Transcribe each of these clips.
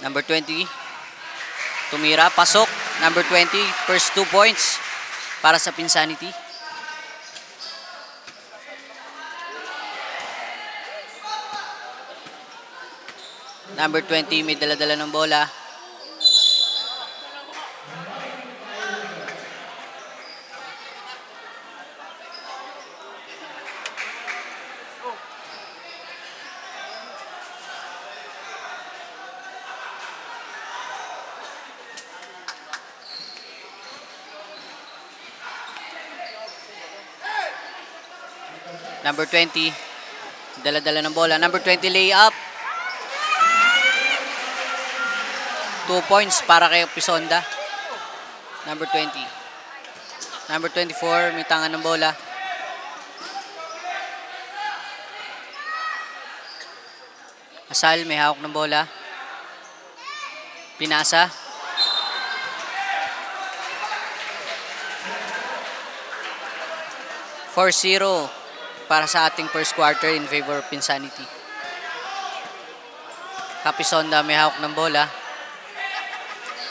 Number 20. Tumira, pasok. Number 20, first 2 points para sa Pinsanity. Number 20, may dala-dala ng bola. Number 20, dala-dala ng bola. Number 20, layup. 2 points para kay Pisonda. Number 20. Number 24, may tangan ng bola. Asal, may hawak ng bola. Pinasa. (4-0) para sa ating first quarter in favor of Pinsanity. Kapisonda may hawak ng bola.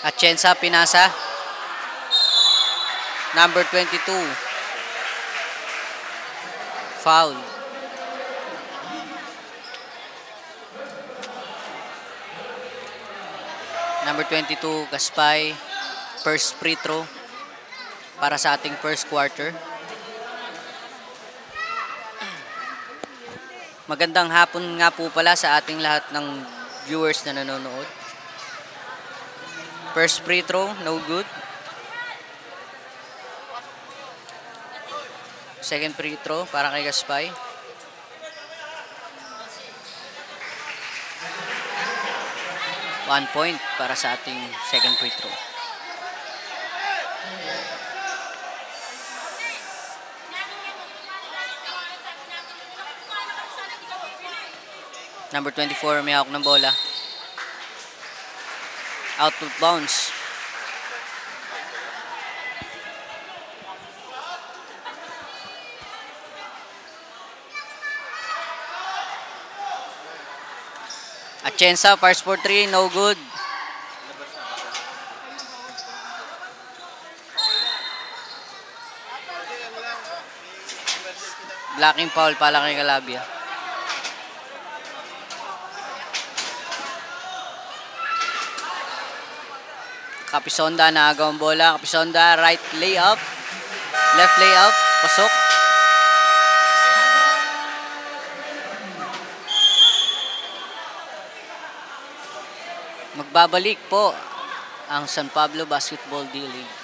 Atienza, pinasa. Number 22. Foul. Number 22, Gaspay. First free throw para sa ating first quarter. Magandang hapon nga po pala sa ating lahat ng viewers na nanonood. First free throw, no good. Second free throw para kay Gaspay. One point para sa ating second free throw. Number 24, may hawak ng bola. Out of bounds. Atienza, first for 3, no good. Blocking foul pala kay Calabia. Kapisonda naagaw ang bola. Kapisonda, right layup. Left layup. Pasok. Magbabalik po ang San Pablo Basketball D-League.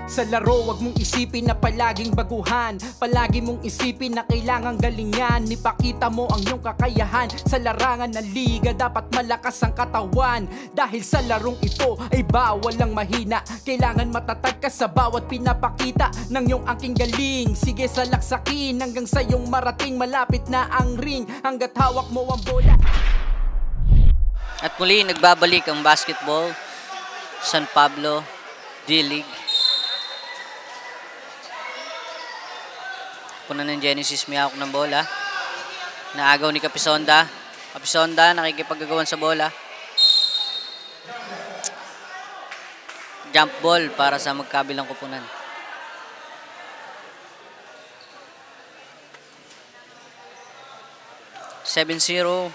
Sa laro, wag mong isipin na palaging baguhan. Palagi mong isipin na kailangang galingan. Ipakita mo ang iyong kakayahan. Sa larangan ng liga, dapat malakas ang katawan. Dahil sa larong ito ay bawal ang mahina. Kailangan matatag ka sa bawat pinapakita ng iyong aking galing. Sige, salaksakin hanggang sa iyong marating. Malapit na ang ring hanggat hawak mo ang bola. At muli, nagbabalik ang basketball San Pablo D-League. Punan ng Genesis, may hawak ng bola. Naagaw ni Kapisonda. Kapisonda nakikipagagawan sa bola. Jump ball para sa magkabilang kupunan. (7-0)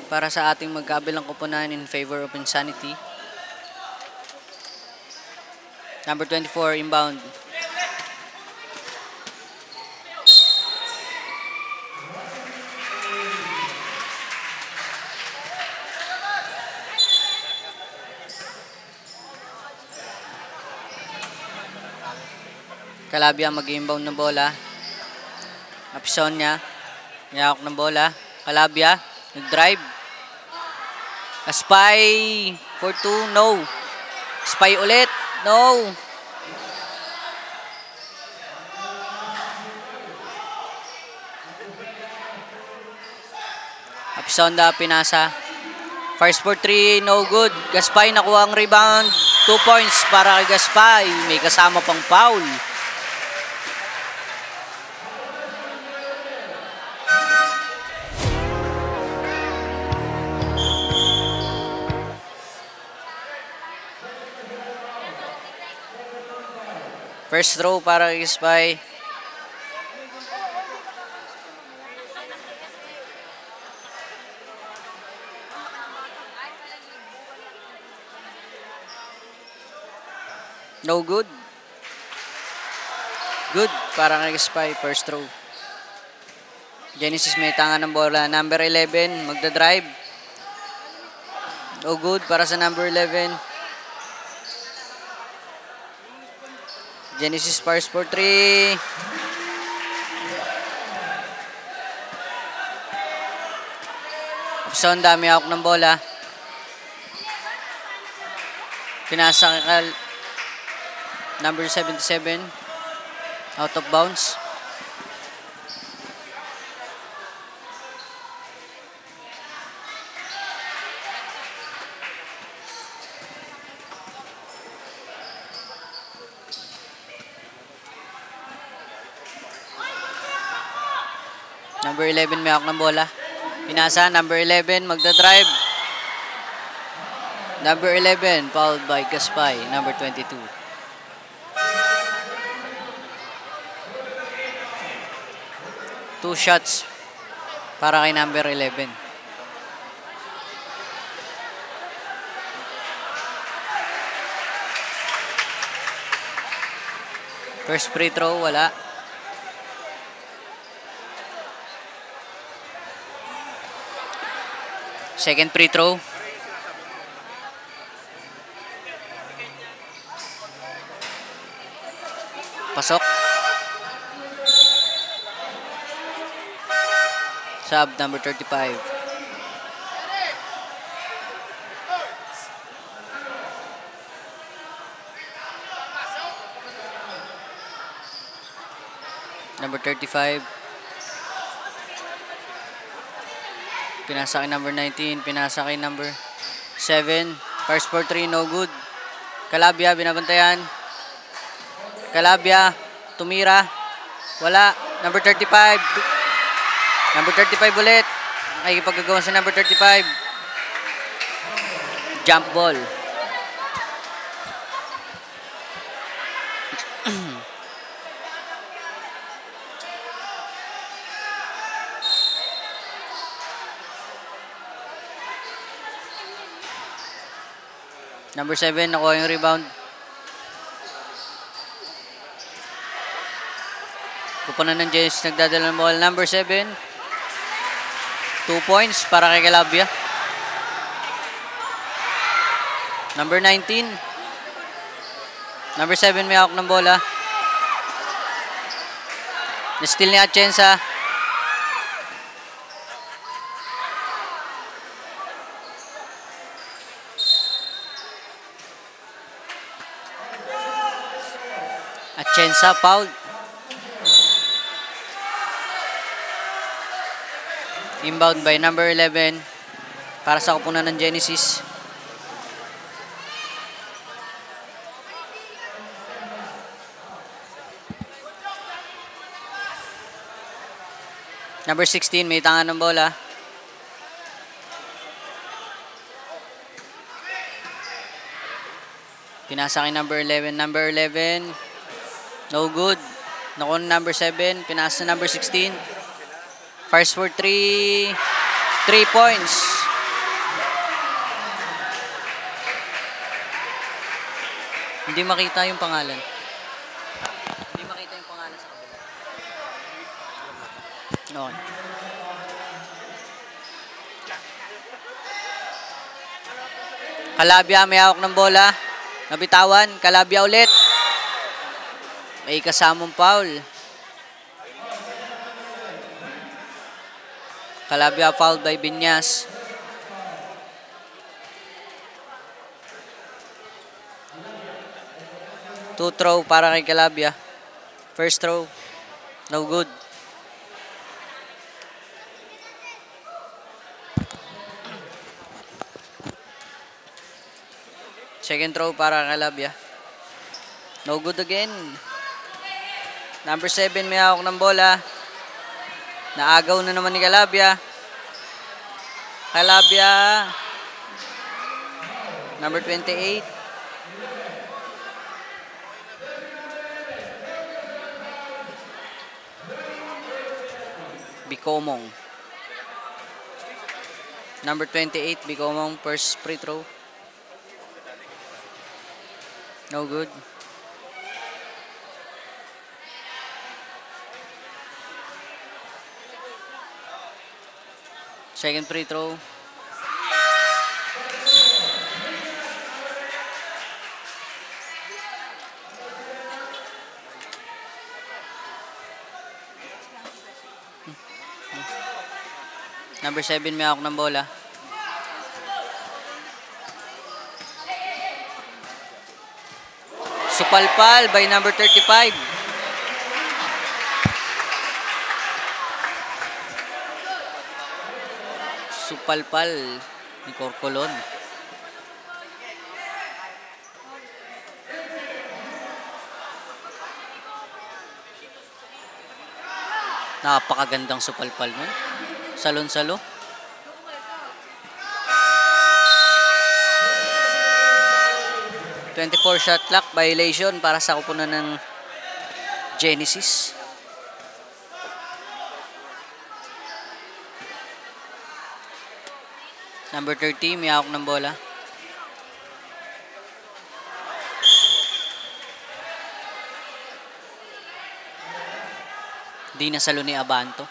para sa ating magkabilang kupunan in favor of Insanity. Number 24, inbound. Calabia mag-inbound ng bola. Napison niya. Niyakok ng bola. Calabia, nag-drive. Spy for 2, no. Spy ulit, no. Pisonda, pinasa. First for 3, no good. Gaspay nakuha ang rebound. 2 points para kay Gaspay. May kasama pang foul. First throw para kay Gaspay. No good. Good para kay Gaspay. First throw. Genesis may tanga ng bola. Number 11 magdadrive. No good para sa number 11. Genesis fires for 3. Pisonda may hawak ng bola. Pinasa kay number 77. Out of bounds. Number 11 may hawak ng bola. Pinasa, number 11 magdadrive. Number 11 fouled by Gaspay, number 22. Two shots para kay number 11. First free throw, wala. Second free throw. Pasok. Sub number 35. Number 35. Pinasa kay number 19. Pinasa kay number 7. First for 3, no good. Calabia, binabantayan. Calabia, tumira. Wala. Number 35. Number 35 ulit. Ay ipagagawa sa number 35. Jump ball. Number 7, nakuha yung rebound. Kupunan ng James, nagdadala ng ball. Number 7. 2 points para kay Calabia. Number 19. Number 7 may hawak ng bola. Na-steal ni Atienza. Atienza foul. Inbound by number 11 para sa kupunan ng Genesis. Number 16 may tangan ng bola. Pinasa kay number 11. Number 11 no good. Nakuha number 7. Pinasa number 16. First for 3. 3 points. Hindi makita yung pangalan. Hindi makita yung pangalan sa kabila. Okay. Calabia may hawak ng bola. Nabitawan. Calabia ulit. May kasamang foul. Calabia fouled by Binyas. Two throw para kay Calabia. First throw, no good. Second throw para Calabia. No good again. Number 7 may hawak ng bola. Naagaw na naman ni Calabia. Calabia. Number 28. Bicomong. Number 28, Bicomong, first free throw. No good. Second free throw. Number 7 may hawak ng bola. Supalpal by number 35. Supalpal ni Corcolon. Napakagandang supalpal mo. Salon-salo. ...24 shot clock violation para sa kupunan ng Genesis. Number 30, may hawak ng bola. Di nasalo ni Abanto.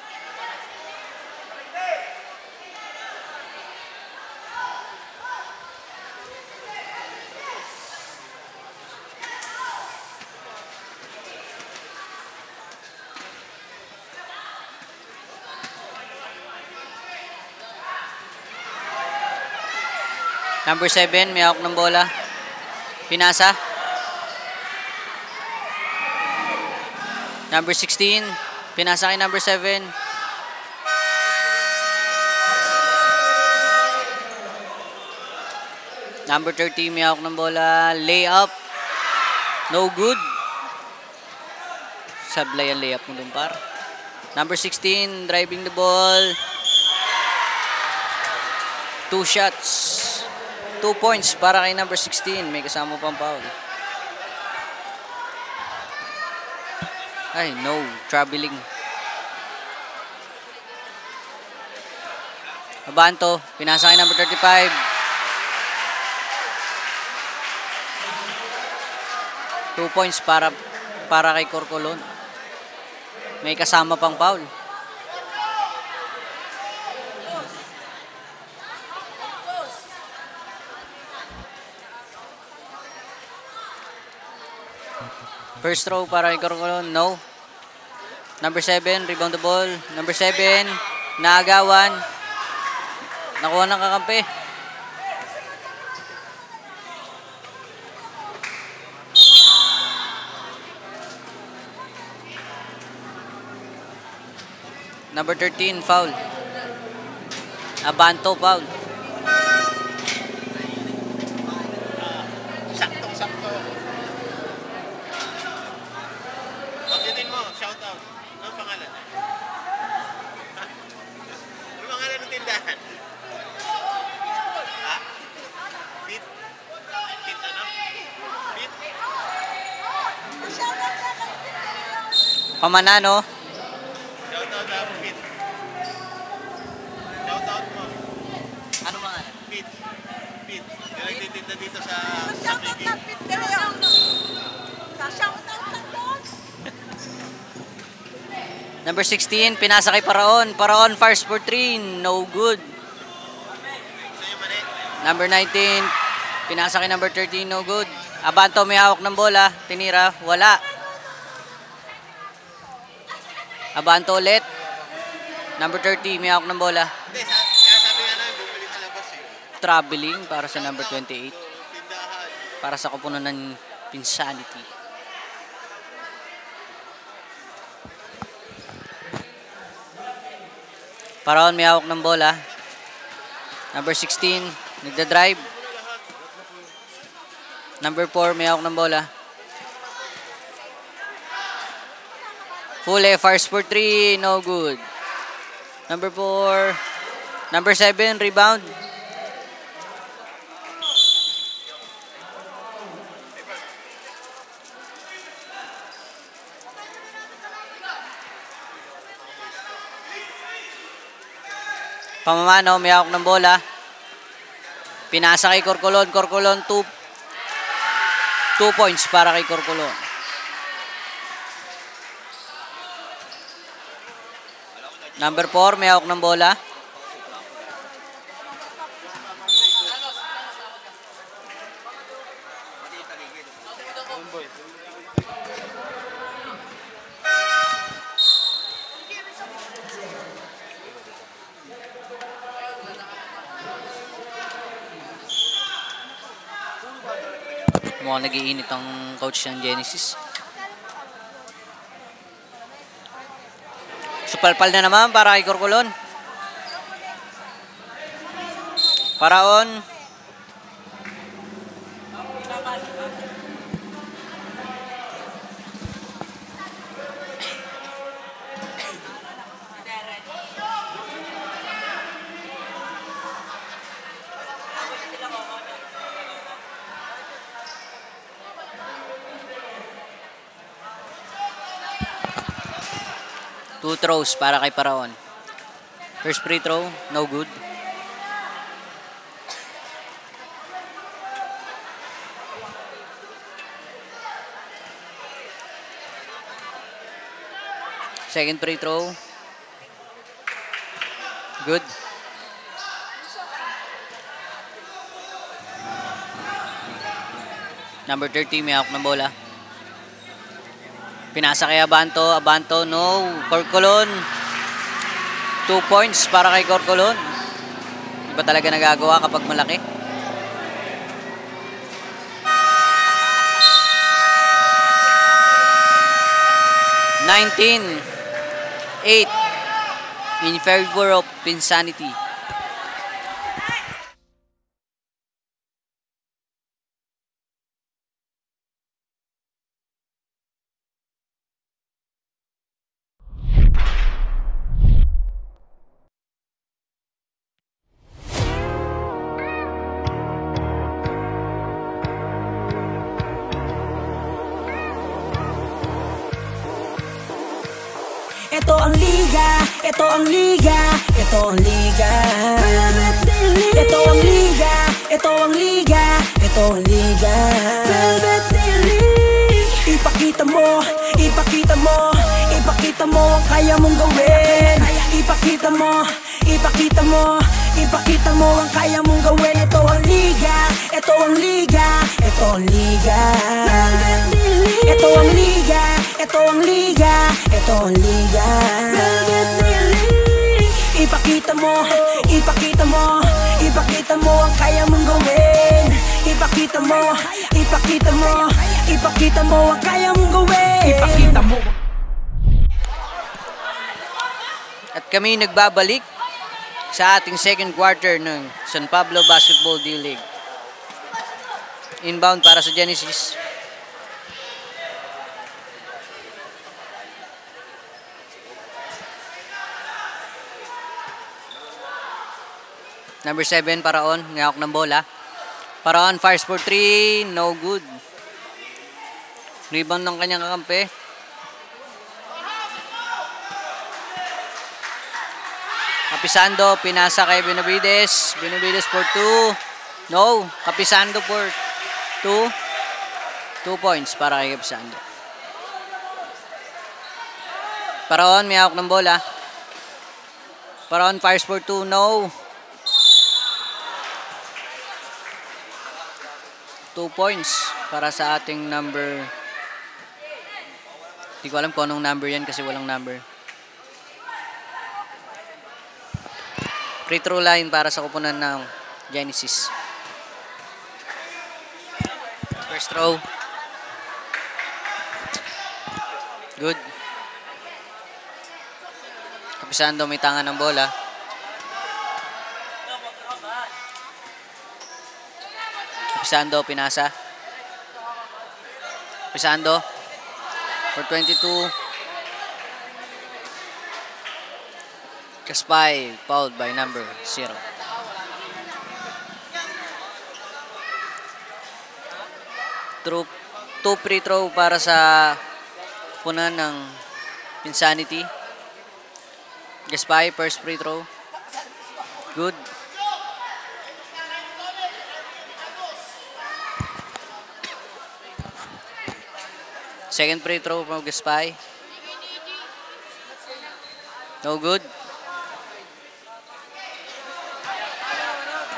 Number 7, may hawak ng bola. Pinasa. Number 16, pinasa kay number 7. Number 30, may hawak ng bola. Layup. No good. Sablay ang layup mo dun, par. Number 16, driving the ball. 2 shots. 2 points para kay number 16. May kasama pang foul. Ay, no. Traveling. Abanto. Pinasa kay number 35. 2 points para kay Corcolon. May kasama pang foul. First throw para kay Corcolon, no. Number 7, rebound the ball. Number 7, naagawan. Nakuha ng kakampi. Number 13, foul. Abanto, foul. Saktong-sakto. Pagdating mo, shout out. Anong pangalan? Anong pangalan ng tindahan? Ha? Pit? Pit ano? Pit? Pamanano. Shout out ang Pit. Shout out mo. Ano mga? Pit. Pit. Yung nagtitinda dito sa Shoutout Biggie. na Pit de Leon. Shoutout na doon. Number 16, pinasa kay Paraon. Paraon, fires for 3. No good. Sa'yo mali. Number 19, pinasa kay number 13. No good. Abanto may hawak ng bola. Tinira. Wala. Abanto ulit. Number 30, may hawak ng bola. Hindi, kaya sabi nga namin, bumili sa labas eh. Traveling para sa number 28. Tindahan. Para sa kupunan ng Pinsanity. Paraon may hawak ng bola. Number 16, nagda-drive. Number 4, may hawak ng bola. Huli, fires for 3, no good. Number 4. Number 7, rebound. Pamamano, may hawak ng bola. Pinasa kay Corcolon. Corcolon, 2 points para kay Corcolon. Number 4, may hawak ng bola. Mukhang nag-iinit ang coach ng Genesis. Supalpal na naman para kay Corcolon. Paraon. Two throws para kay Paraon. First free throw, no good. Second free throw. Good. Number 30, may hawak ng bola. Pinasa kay Abanto. Abanto, no. Corcolon. 2 points para kay Corcolon. Hindi ba talaga nagagawa kapag malaki? (19-8) in favor of Pinsanity. Ito ang liga, ito ang liga, ito ang liga. Ito ang liga, ito ang liga, ito ang liga. Ipakita mo, ipakita mo, ipakita mo ang kaya mong gawin. Ipakita mo, ipakita mo, ipakita mo ang kaya mong gawin. Ito ang liga, ito ang liga, ito ang liga. Ito ang liga, ito ang liga, ito ang liga. Ipakita mo, ipakita mo, ipakita mo ang kaya mong gawin. Ipakita mo, ipakita mo, ipakita mo ang kaya mong gawin. Ipakita mo. At kami nagbabalik sa ating second quarter ng San Pablo Basketball D-League. Inbound para sa Genesis. Number 7, Paraon. Ngahawak ng bola. Paraon fires for 3. No good. Rebound ng kanyang kakampi. Kapisando. Pinasa kay Benavides. Benavides for 2. No. Kapisando for 2. 2 points para kay Kapisando. Paraon. May hawak ng bola. Paraon fires for 2. No. 2 points para sa ating number. Hindi ko alam kung anong number yan kasi walang number. Free throw line para sa kupunan ng Genesis. First throw. Good. Kapisando may tangan ng bola. Kapisando, pinasa. Pisando for 22. Gaspay fouled by number 0. Two free throw para sa punan ng Insanity. Gaspay, first free throw. Good. Second free throw from Gaspay. No good.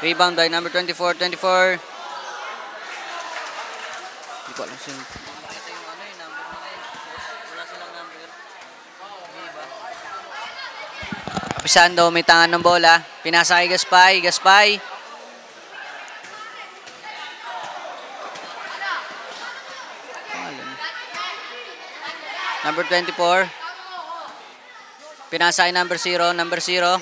Rebound by number 24. Hindi ko alam sino. Makita yung ano yung number nila eh. Wala silang number. Pisando, may tangan ng bola. Pinasa kay Gaspay. Gaspay. Number 24. Pinasa kay number 0. Number 0.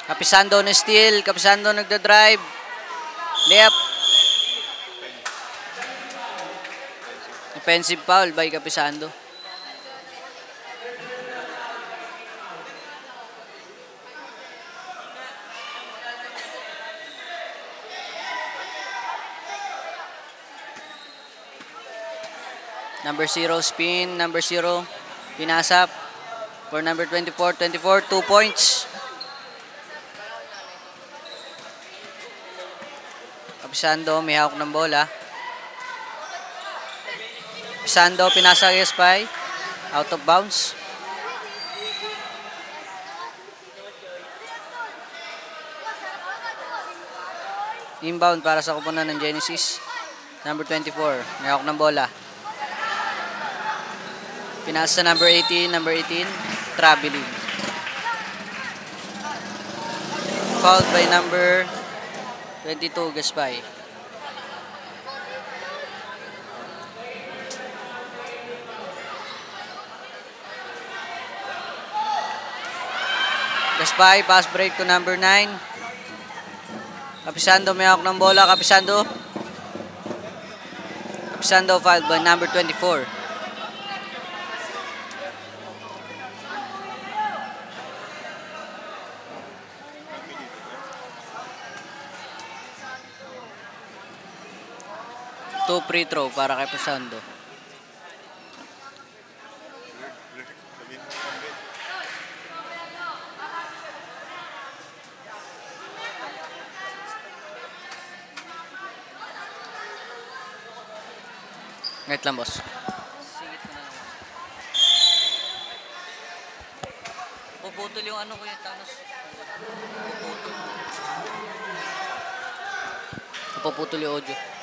Kapisando na steal. Kapisando nagda-drive. Layup. Offensive foul by Kapisando. Number 0 spin. Number 0 pinasap for number 24. 24, 2 points. Kapisando, may hawak ng bola. Kapisando, pinasa kay Gaspay. Out of bounds. Inbound para sa kupunan ng Genesis. Number 24, may hawak ng bola. Pinasa sa number 18. Number 18, traveling. Fouled by number 22, Gaspay. Gaspay, pass break to number 9. Kapisando, may hawak ng bola. Kapisando. Kapisando, fouled by number 24. Two free throw para kay Pasando. Wait lang, boss. Sigit ko na lang. Puputol yung ano ko yung Thanos. Puputol yung audio.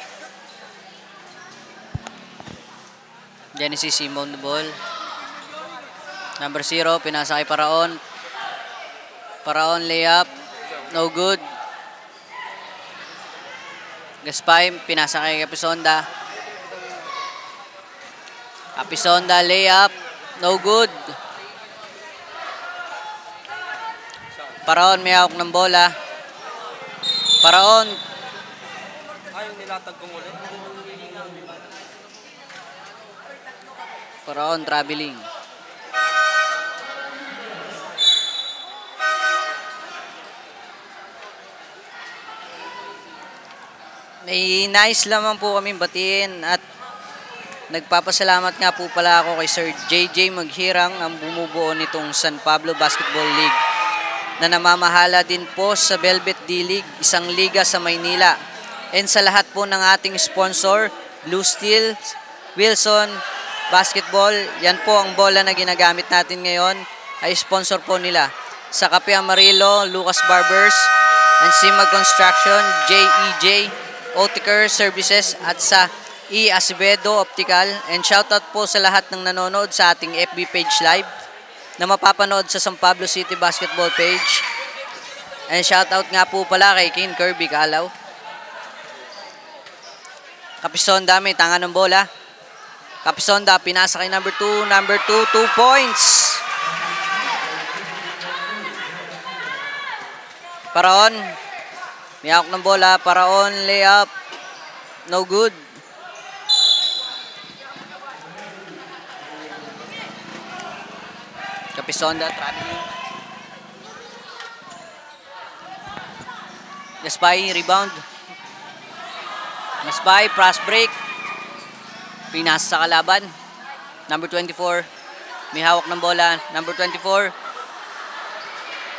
Genesis Simon the ball. Number 0, pinasa kay Paraon. Paraon layup. No good. Gaspay, pinasa kay Kapisonda. Kapisonda layup. No good. Paraon, may hawak ng bola. Paraon. Yung nilatag kong ulit. Paraon traveling. May nice lamang po kami batiin at nagpapasalamat nga po pala ako kay Sir JJ Maghirang, ang bumubuo nitong San Pablo Basketball League na namamahala din po sa Velvet D-League, isang liga sa Maynila. And sa lahat po ng ating sponsor, Blue Steel, Wilson Basketball, yan po ang bola na ginagamit natin ngayon, ay sponsor po nila. Sa Cafe Amarillo, Lucas Barbers, and Simag Construction, JEJ, Optiker Services, at sa E. Acevedo Optical. And shoutout po sa lahat ng nanonood sa ating FB page live na mapapanood sa San Pablo City Basketball page. And shoutout nga po pala kay King Kirby Calaw. Kapisonda, may tangan ng bola. Kapisonda, pinasa kay number 2. Number 2, 2 points. Paraon. May hawak ng bola. Paraon, layup. No good. Capisonda, traveling. Gaspay, rebound. Gaspay, pass break. Pinas sa kalaban. Number 24. May hawak ng bola. Number 24.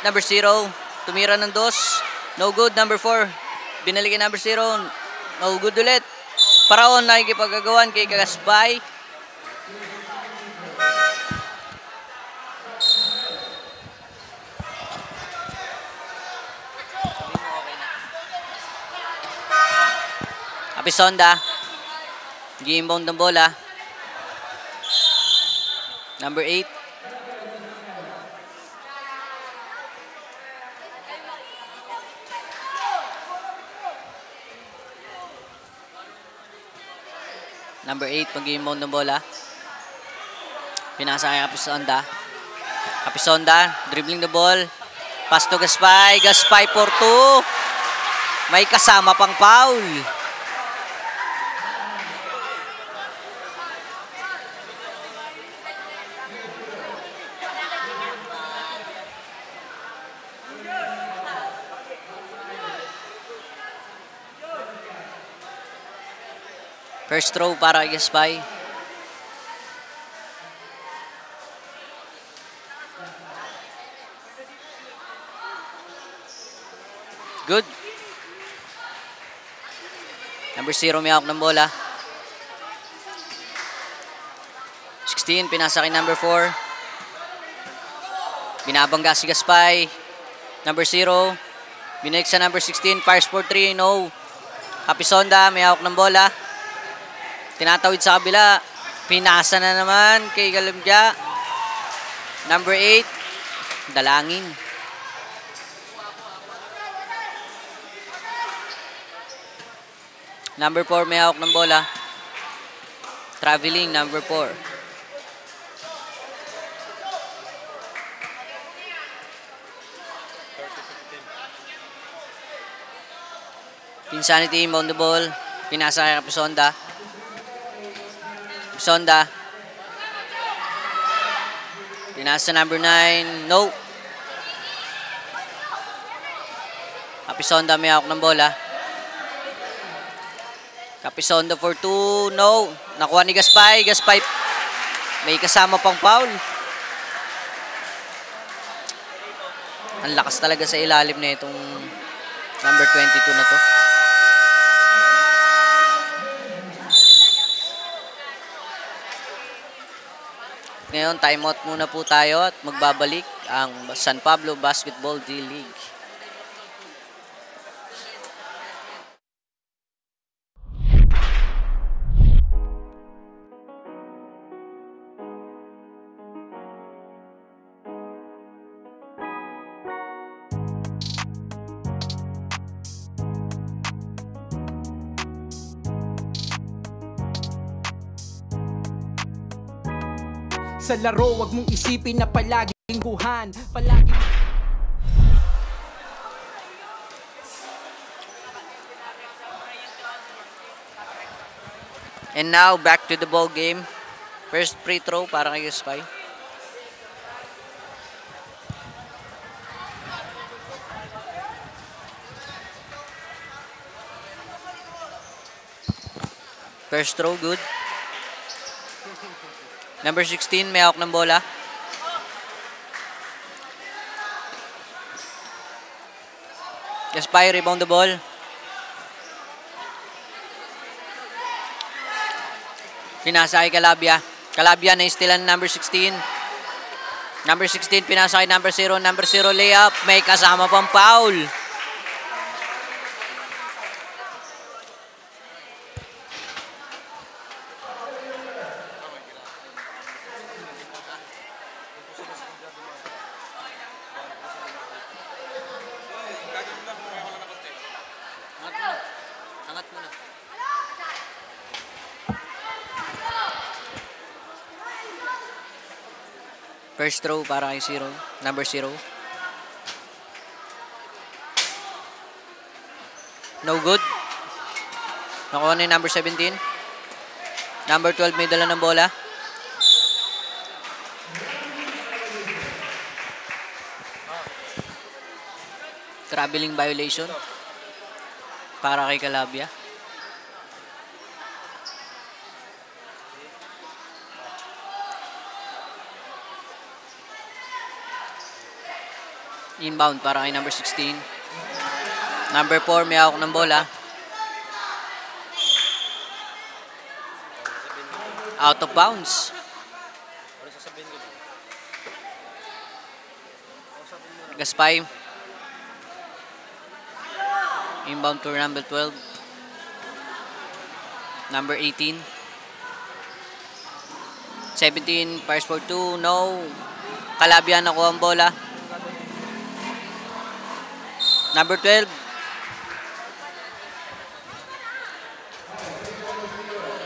Number 0. Tumira ng dos. No good. Number 4. Binalikin number 0. No good ulit. Paraon, nakikipagagawan kay Gaspay. Capisonda. Gi-inbound ng bola. Number 8. Number 8, mag-inbound ng bola. Pinasa kay Capisonda. Capisonda, dribbling the ball. Pass to Gaspay. Gaspay for 2. May kasama pang foul. First throw para kay Gaspay. Good. Number 0 may hawak ng bola. 16, pinasa kay number 4. Binabangga si Gaspay. Number 0. Binalik sa number 16. Fires for 3. No. Capisonda, may hawak ng bola. Tinatawid sa kabila. Pinasa na naman kay Galambia. Number 8. Dalangin. Number 4 may hawak ng bola. Traveling, number 4. Pinsanity inbound the ball. Pinasa kay Capisonda. Capisonda. Pinasa number 9. No. Capisonda may hawak ng bola. Capisonda for 2. No. Nakuha ni Gaspay. Gaspay may kasama pang foul. Ang lakas talaga sa ilalim na itong number 22 na to. Ngayon, timeout muna po tayo at magbabalik ang San Pablo Basketball D-League. Sa laro, wag mong isipin na palaging guhan. Palaging... And now, back to the ball game. First free throw para kay Gaspay. First throw, good. Number 16, may hawak ng bola. Gaspay, rebound the ball. Pinasa kay Calabia. Calabia na istilan number 16. Number 16, pinasa kay number 0. Number 0, layup. May kasama pang foul. Angat muna. First throw para kay 0. Number 0. No good. Nakuha ni number 17. Number 12 may dala ng bola. Traveling violation para kay Calabia. Inbound para kay number 16. Number 4 may hawak ng bola. Out of bounds. Gaspay. Inbound to number 12. Number 18. 17, fires for 2. No. Calabia nakuha ang bola. Number 12.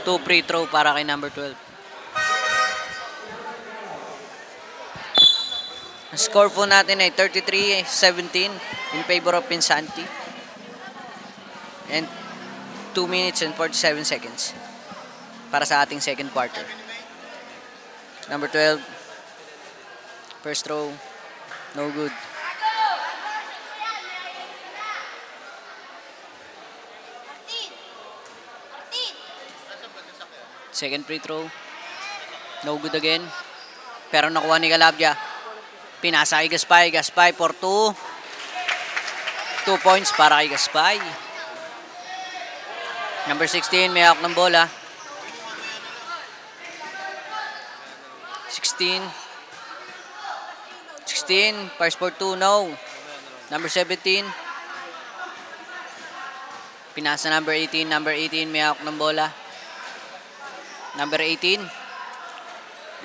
2 free throw para kay number 12. Ang score po natin ay 33-17 in favor of Pinsanti. And 2 minutes and 47 seconds para sa ating second quarter. Number 12. First throw. No good. Second free throw. No good again. Pero nakuha ni Calabia. Pinasa kay Gaspay. Gaspay for 2. 2 points para kay Gaspay. Number 16 may hawak ng bola. 16. 16. Fires for 2. No. Number 17. Pinasa number 18. Number 18 may hawak ng bola. Number 18.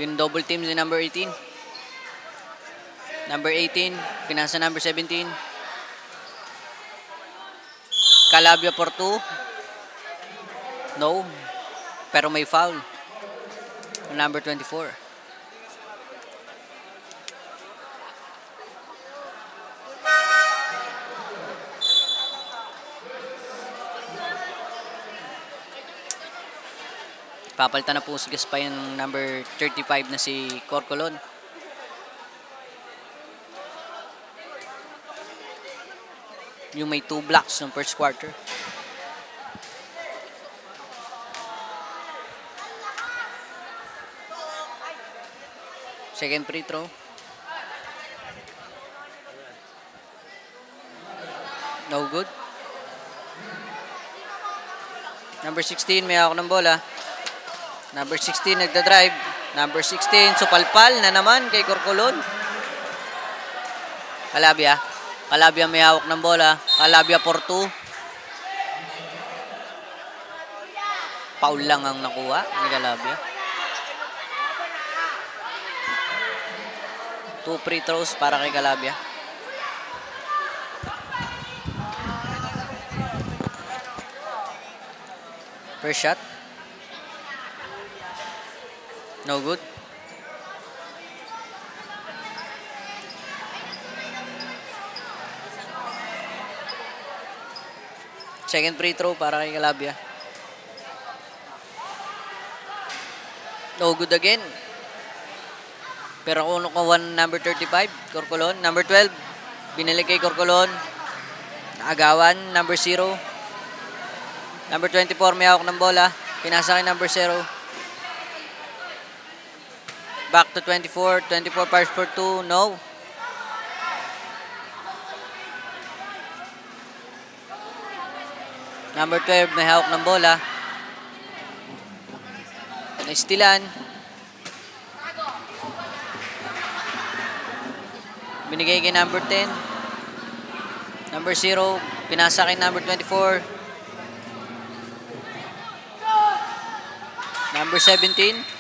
Yung double team si number 18. Number 18. Pinasa number 17. Calabia for 2. No. Pero may foul. Number 24. Papalitan na po si Gaspay ng number 35 na si Corcolon. Yung may 2 blocks ng first quarter. Second free throw. No good. Number 16 may hawak ng bola. Number 16 nagda-drive. Number 16 supalpal na naman kay Corcolon. Calabia. Calabia may hawak ng bola. Calabia for 2. Foul lang ang nakuha ni Calabia. 2 free throws para kay Calabia. First shot. No good. Second free throw para kay Calabia. No good again. Pero kung nakuha number 35, Corcolon. Number 12, binalik kay Corcolon. Naagawan, number 0. Number 24, may hawak ng bola. Pinasa kay number 0. Back to 24. 24 fires for 2. No. Number 12 may hawak ng bola. Naistilan. Binigay kay number 10. Number 0. Pinasa kay number 24. Number 17.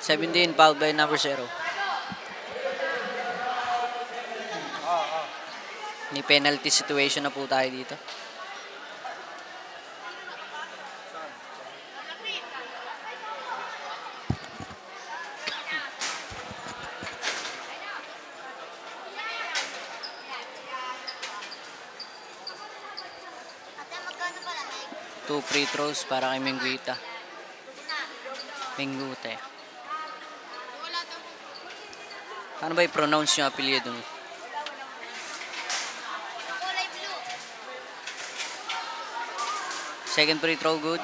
17 fouled by number 0. Ni penalty situation na po tayo dito. 2 free throws para kay Menguita. Mengute. Paano ba i-pronounce yung apelyido mo? Second free throw, good.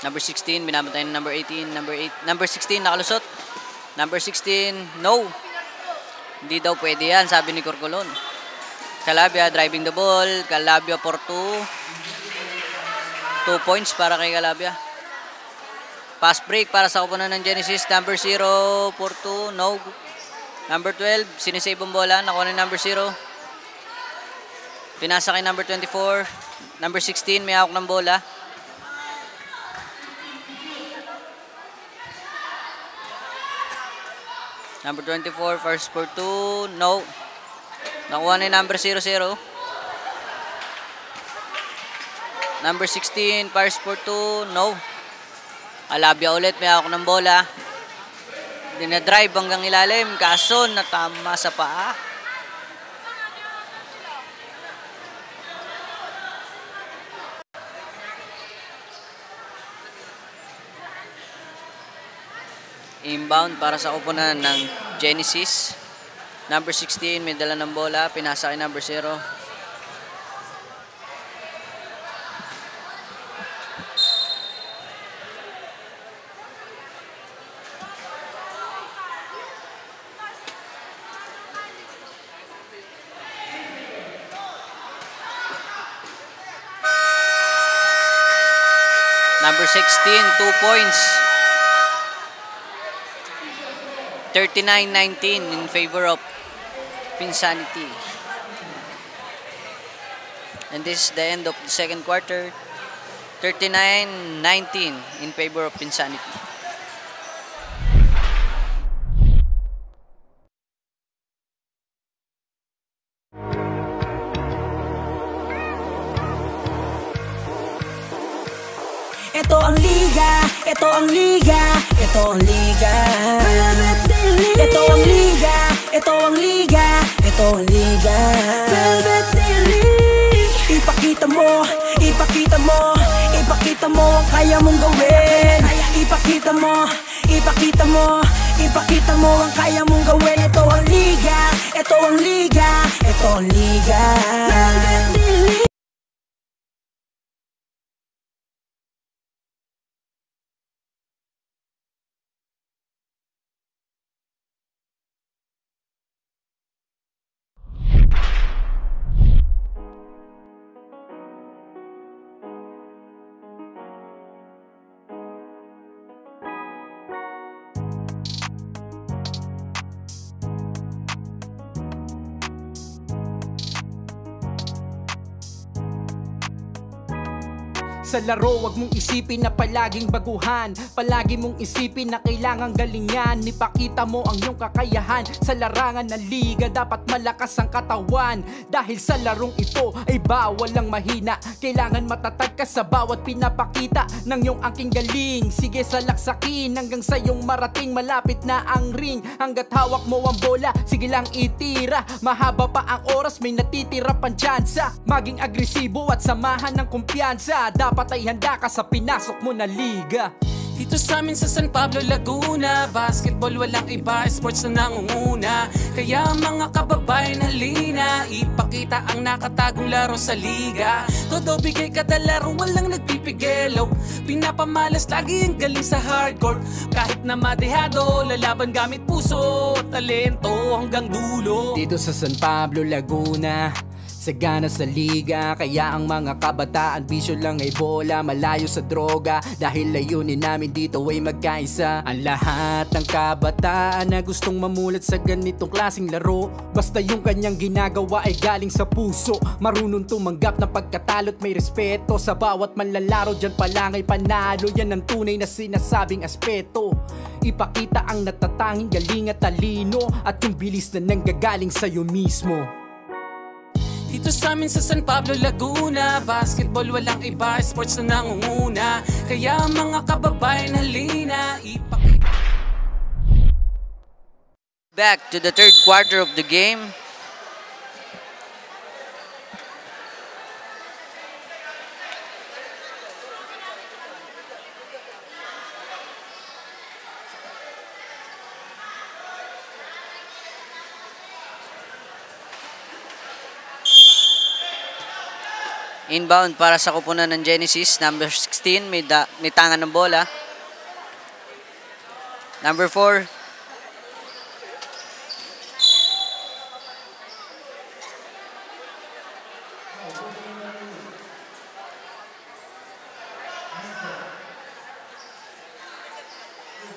Number 16, binabantay ng number 18. Number 16, nakalusot. Number 16, no. Hindi daw pwede yan, sabi ni Corcolon. Calabia driving the ball. Calabia for 2. 2 points para kay Calabia. Pass break para sa kupunan ng Genesis. Number 0 for 2, no. Number 12, sinisave ang bola. Nakuha ni number 0. Pinasa kay number 24. Number 16, may hawak ng bola. Number 24, first for 2. No. Nakuha ni number 00. Number 16, first for 2. No. Calabia ulit, may hawak ng bola. Dinadrive hanggang ilalim. Kaso, natama sa paa. Inbound para sa kupunan ng Genesis. Number 16, may dala ng bola. Pinasa kay number 0. Number 16, 2 points. 39-19 in favor of Pinsanity. And this is the end of the second quarter. 39-19 in favor of Pinsanity. Ito ang liga, ito ang liga, ito ang liga. Ito ang liga, ito ang liga, ito ang liga. Ipakita mo, ipakita mo, ipakita mo ang kaya mong gawin. Ipakita mo, ipakita mo, ipakita mo ang kaya mong gawin. Ito ang liga, ito ang liga, ito ang liga. Sa laro, wag mong isipin na palaging baguhan. Palagi mong isipin na kailangang galingan. Ipakita mo ang iyong kakayahan. Sa larangan ng liga, dapat malakas ang katawan. Dahil sa larong ito ay bawal lang mahina. Kailangan matatag ka sa bawat pinapakita ng iyong angking galing. Sige, salaksakin hanggang sa iyong marating. Malapit na ang ring, hanggat hawak mo ang bola, sige lang itira. Mahaba pa ang oras, may natitira pang tsansa. Maging agresibo at samahan ng kumpiyansa. Dapat ay handa ka sa pinasok mo na liga. Dito sa amin sa San Pablo, Laguna, basketball walang iba, sports na nangunguna. Kaya mga kababayan, halina, ipakita ang nakatagong laro sa liga. Todo bigay kada laro, walang nagpipigil. Pinapamalas lagi ang galing sa hardcore. Kahit na madehado, lalaban gamit puso, talento hanggang dulo. Dito sa San Pablo, Laguna, sagana sa liga, kaya ang mga kabataan bisyo lang ay bola, malayo sa droga. Dahil layunin namin dito ay magkaisa. Ang lahat ng kabataan na gustong mamulat sa ganitong klaseng laro, basta yung kanyang ginagawa ay galing sa puso. Marunong tumanggap ng pagkatalo't may respeto. Sa bawat manlalaro dyan pa lang ay panalo. Yan ang tunay na sinasabing aspeto. Ipakita ang natatanging galing at talino, at yung bilis na nanggagaling sa'yo mismo. Dito sa amin sa San Pablo, Laguna, basketball walang iba, sports na nangunguna. Kaya mga kababayan, halina, ipakita. Back to the third quarter of the game. Inbound para sa kupunan ng Genesis. Number 16, may tangan ng bola. Number 4.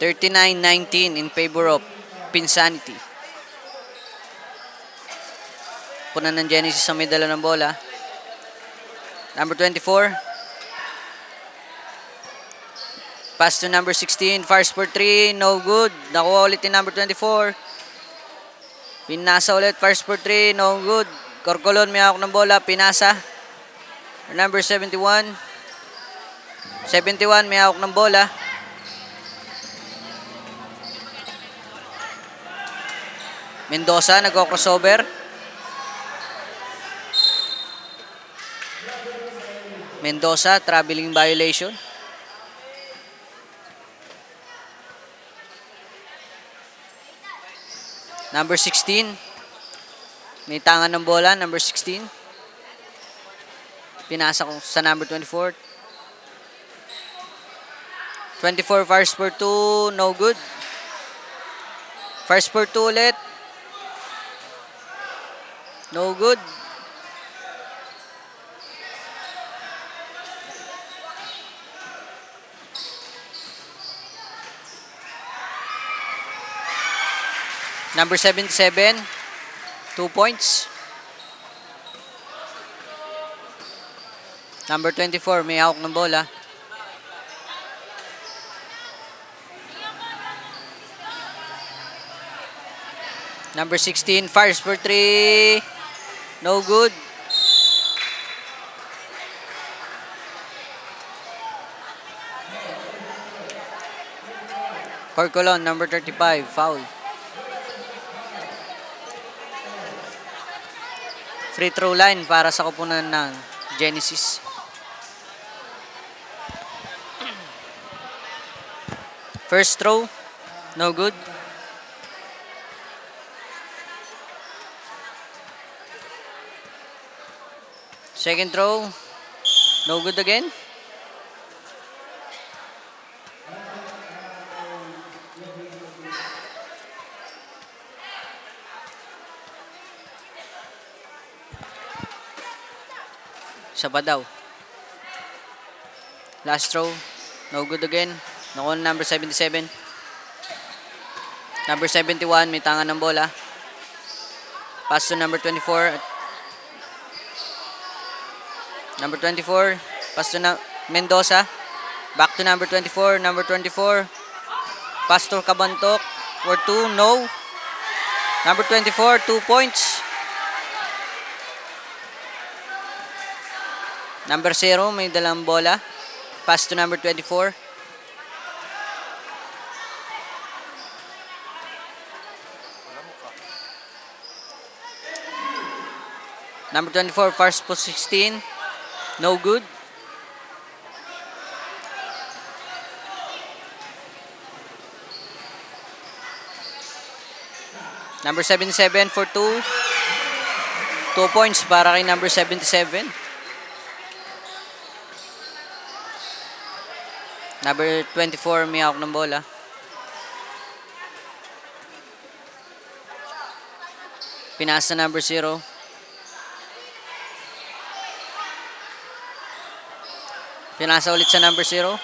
(39-19) in favor of Pinsanity. Punan ng Genesis sa may dala ng bola. Number 24. Pass to number 16. Fires for 3. No good. Nakuha ulit yung number 24. Pinasa ulit. Fires for 3. No good. Corcolon may hawak ng bola. Pinasa. Number 71. 71 may hawak ng bola. Mendoza nagko-crossover. Mendoza, traveling violation. Number 16. May tangan ng bola, number 16. Pinasa ko sa number 24. 24 fires for 2, no good. Fires for 2 ulit. No good. Number 77, 2 points. Number 24, may hawak ng bola. Number 16, fires for 3. No good. Corcolon, number 35, foul. Free throw line para sa kupunan ng Genesis. First throw, no good. Second throw, no good again. Isa pa daw. Last throw, no good again. Nakuha number 77. Number 71, may tangan ng bola. Pass to number 24. Number 24, pass to Mendoza. Back to number 24, number 24. Pass to Cabantoc for 2, no. Number 24, 2 points. Number 0, may dalang bola. Pass to number 24. Number 24, first post 16. No good. Number 77 for 2. 2 points para kay number 77. Number 24, may hawak ng bola. Pinasa number 0. Pinasa ulit sa number 0.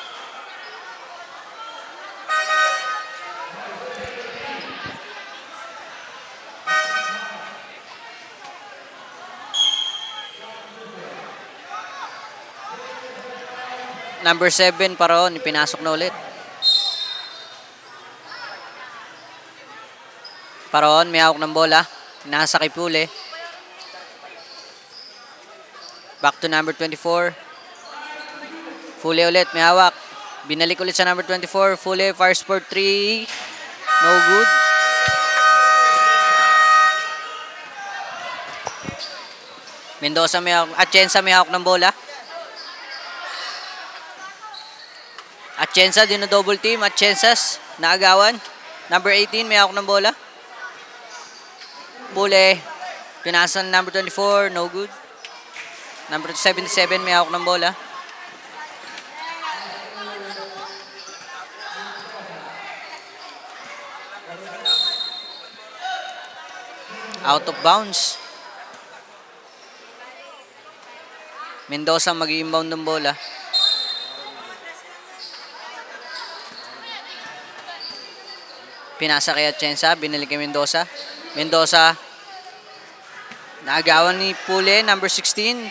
Number 7 Paraon, ipinasok na ulit. Paraon, may hawak ng bola. Pinasa kay Pule. Back to number 24. Fule ulit, may hawak. Binalik ulit sa number 24. Fule, fires for 3. No good. Mendoza may hawak. Atienza may hawak ng bola. Atienza, dino-double team. Atienzas, naagawan. Number 18, may hawak ng bola. Fule, pinasa ng number 24. No good. Number 77 may hawak ng bola. Out of bounds. Mendoza mag-i-inbound ng bola. Pinasa kay Atienza, binili kay Mendoza. Mendoza, naagawan ni Pule, number 16.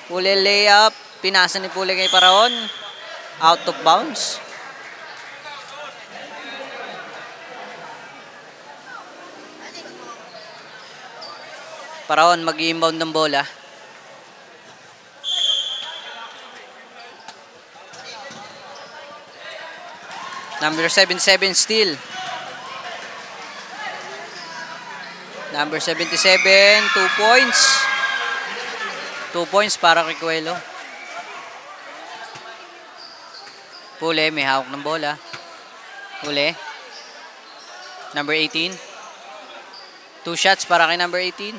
Pule layup, pinasa ni Pule kay Paraon. Out of bounds. Paraon mag-i-inbound ng bola. Number 77 steal. Number 77, 2 points. 2 points para kay Coelho. Pule, may hawak ng bola. Pule. Number 18. 2 shots para kay number 18.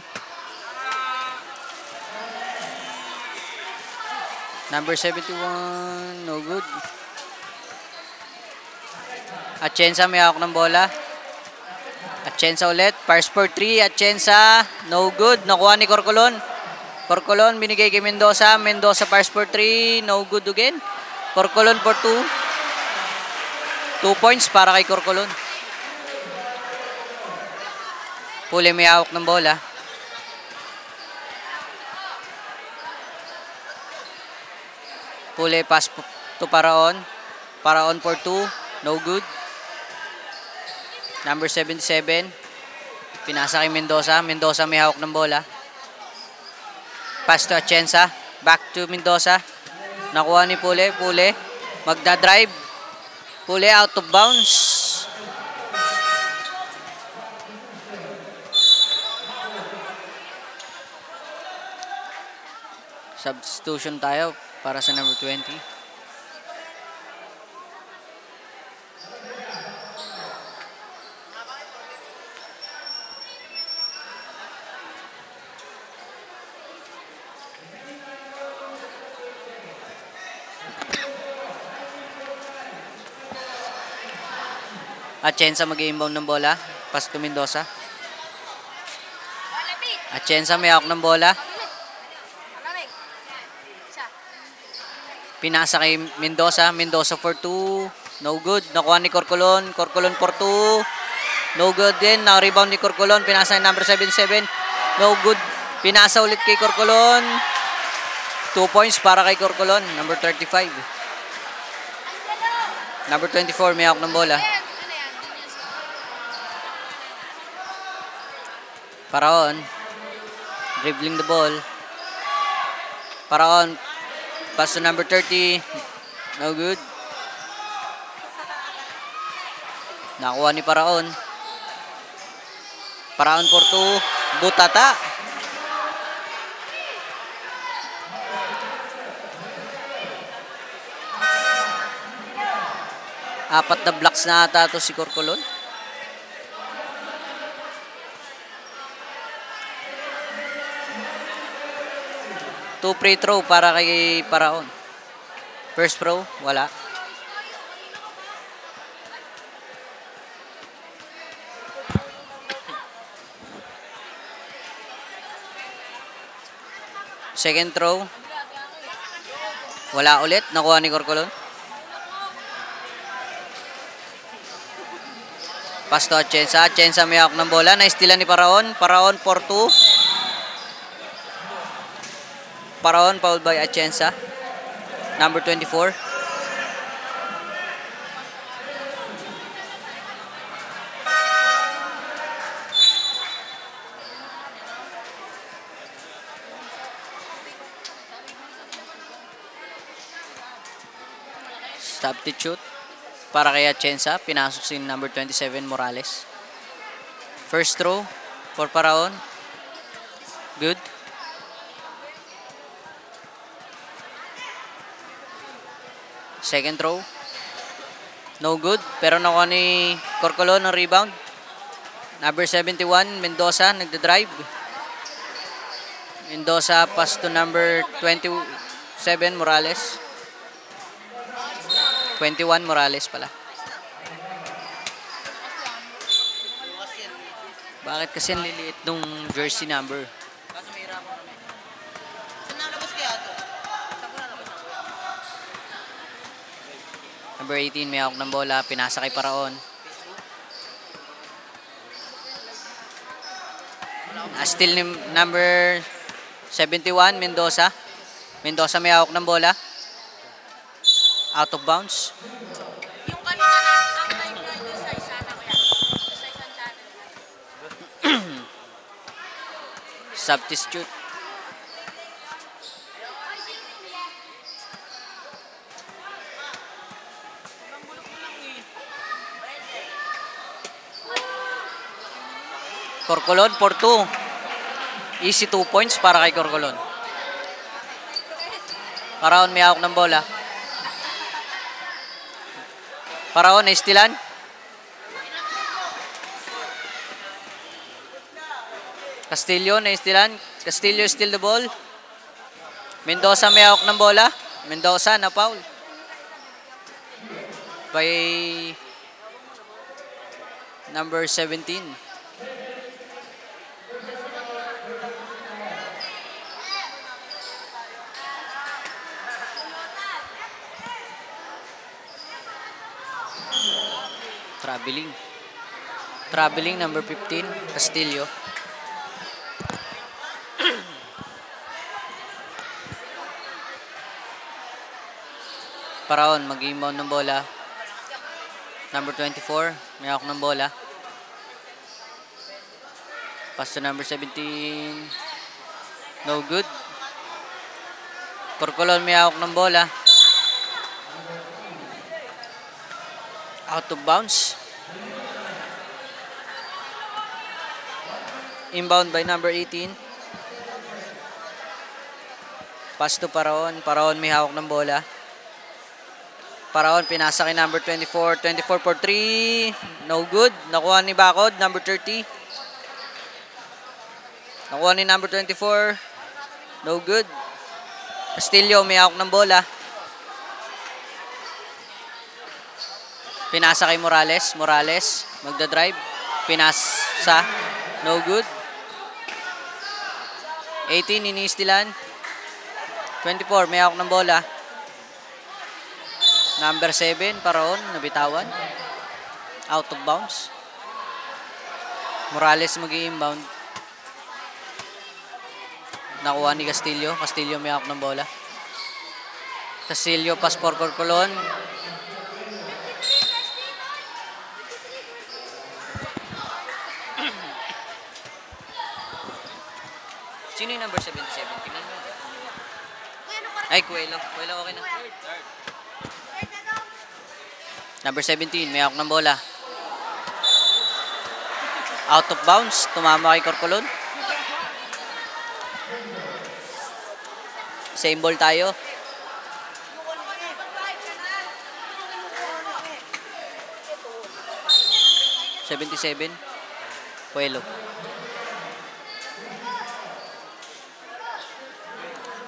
Number 71, no good. Atienza may hawak ng bola. Atienza ulit. Pass for 3. Atienza. No good. Nakuha ni Corcolon. Corcolon binigay kay Mendoza. Mendoza pass for 3. No good again. Corcolon for 2. 2 points para kay Corcolon. Pule may hawak ng bola. Pule pass to Paraon. Paraon for 2. No good. Number 77. Pinasa kay Mendoza. Mendoza may hawak ng bola. Pass to Atienza. Back to Mendoza. Nakuha ni Pule. Pule. Magda-drive. Pule out of bounds. Substitution tayo para sa number 20. Atienza mag-i-inbound ng bola. Pass to Mendoza. Atienza may hawak ng bola. Pinasa kay Mendoza. Mendoza for 2. No good. Nakuha ni Corcolon. Corcolon for 2. No good din. Na-rebound ni Corcolon. Pinasa kay number 77. No good. Pinasa ulit kay Corcolon. 2 points para kay Corcolon. Number 35. Number 24 may hawak ng bola. Paraon. Dribbling the ball. Paraon. Pass to number 30. No good. Nakuha ni Paraon. Paraon for 2. Butata. Apat na blocks na ata ito si Corcolon. Two free throw para kay Paraon. First throw, wala. Second throw. Wala ulit. Nakuha ni Corcolon. Pass to Atienza. Atienza may hawak ng bola. Na-stealan ni Paraon. Paraon for 2. Paraon fouled by Atienza. Number 24. Substitute para kay Atienza. Pinasok si number 27 Morales. First throw for Paraon. Good. Second throw. No good. Pero nakuha ni Corcolon ng rebound. Number 71, Mendoza, nagda-drive. Mendoza pass to number 27 Morales. 21 Morales pala. Bakit kasi ang liliit nung jersey number? Number 18 may hawak ng bola, pinasa kay Paraon. Still ni number 71 Mendoza. Mendoza may hawak ng bola. Out of bounds. Yung kanina ang time ko doon sa isa na kuya. Sa isang channel. Substitute. Corcolon, 4-2. Easy 2 points para kay Corcolon. Paraon may hawak ng bola. Paraon, naistilan. Castillo, naistilan. Castillo steal the ball. Mendoza may hawak ng bola. Mendoza na foul. By number 17. Traveling number 15 Castillo. Paraon mag-inbound ng bola. Number 24 may hawak ng bola. Pass to number 17. No good. Corcolon may hawak ng bola. Out of bounds. Inbound by number 18. Pass to Paraon. Paraon may hawak ng bola. Paraon pinasa kay number 24. 24 for 3. No good. Nakuha ni Bacod. Number 30. Nakuha ni number 24. No good. Castillo may hawak ng bola. Pinasa kay Morales. Morales magdadrive. Pinasa. No good. 18 iniistilan. 24 may hawak ng bola. Number 7 Paraon nabitawan. Out of bounds. Morales mag-i-inbound. Nakuha ni Castillo. Castillo may hawak ng bola. Castillo pass for Corcolon. Sino yung number 77? Tingnan mo. Ay, Cuelo. Cuelo, okay na. Number 17, may hawak ng bola. Out of bounds. Tumama kay Corcolon. Same ball tayo. '77. Cuelo.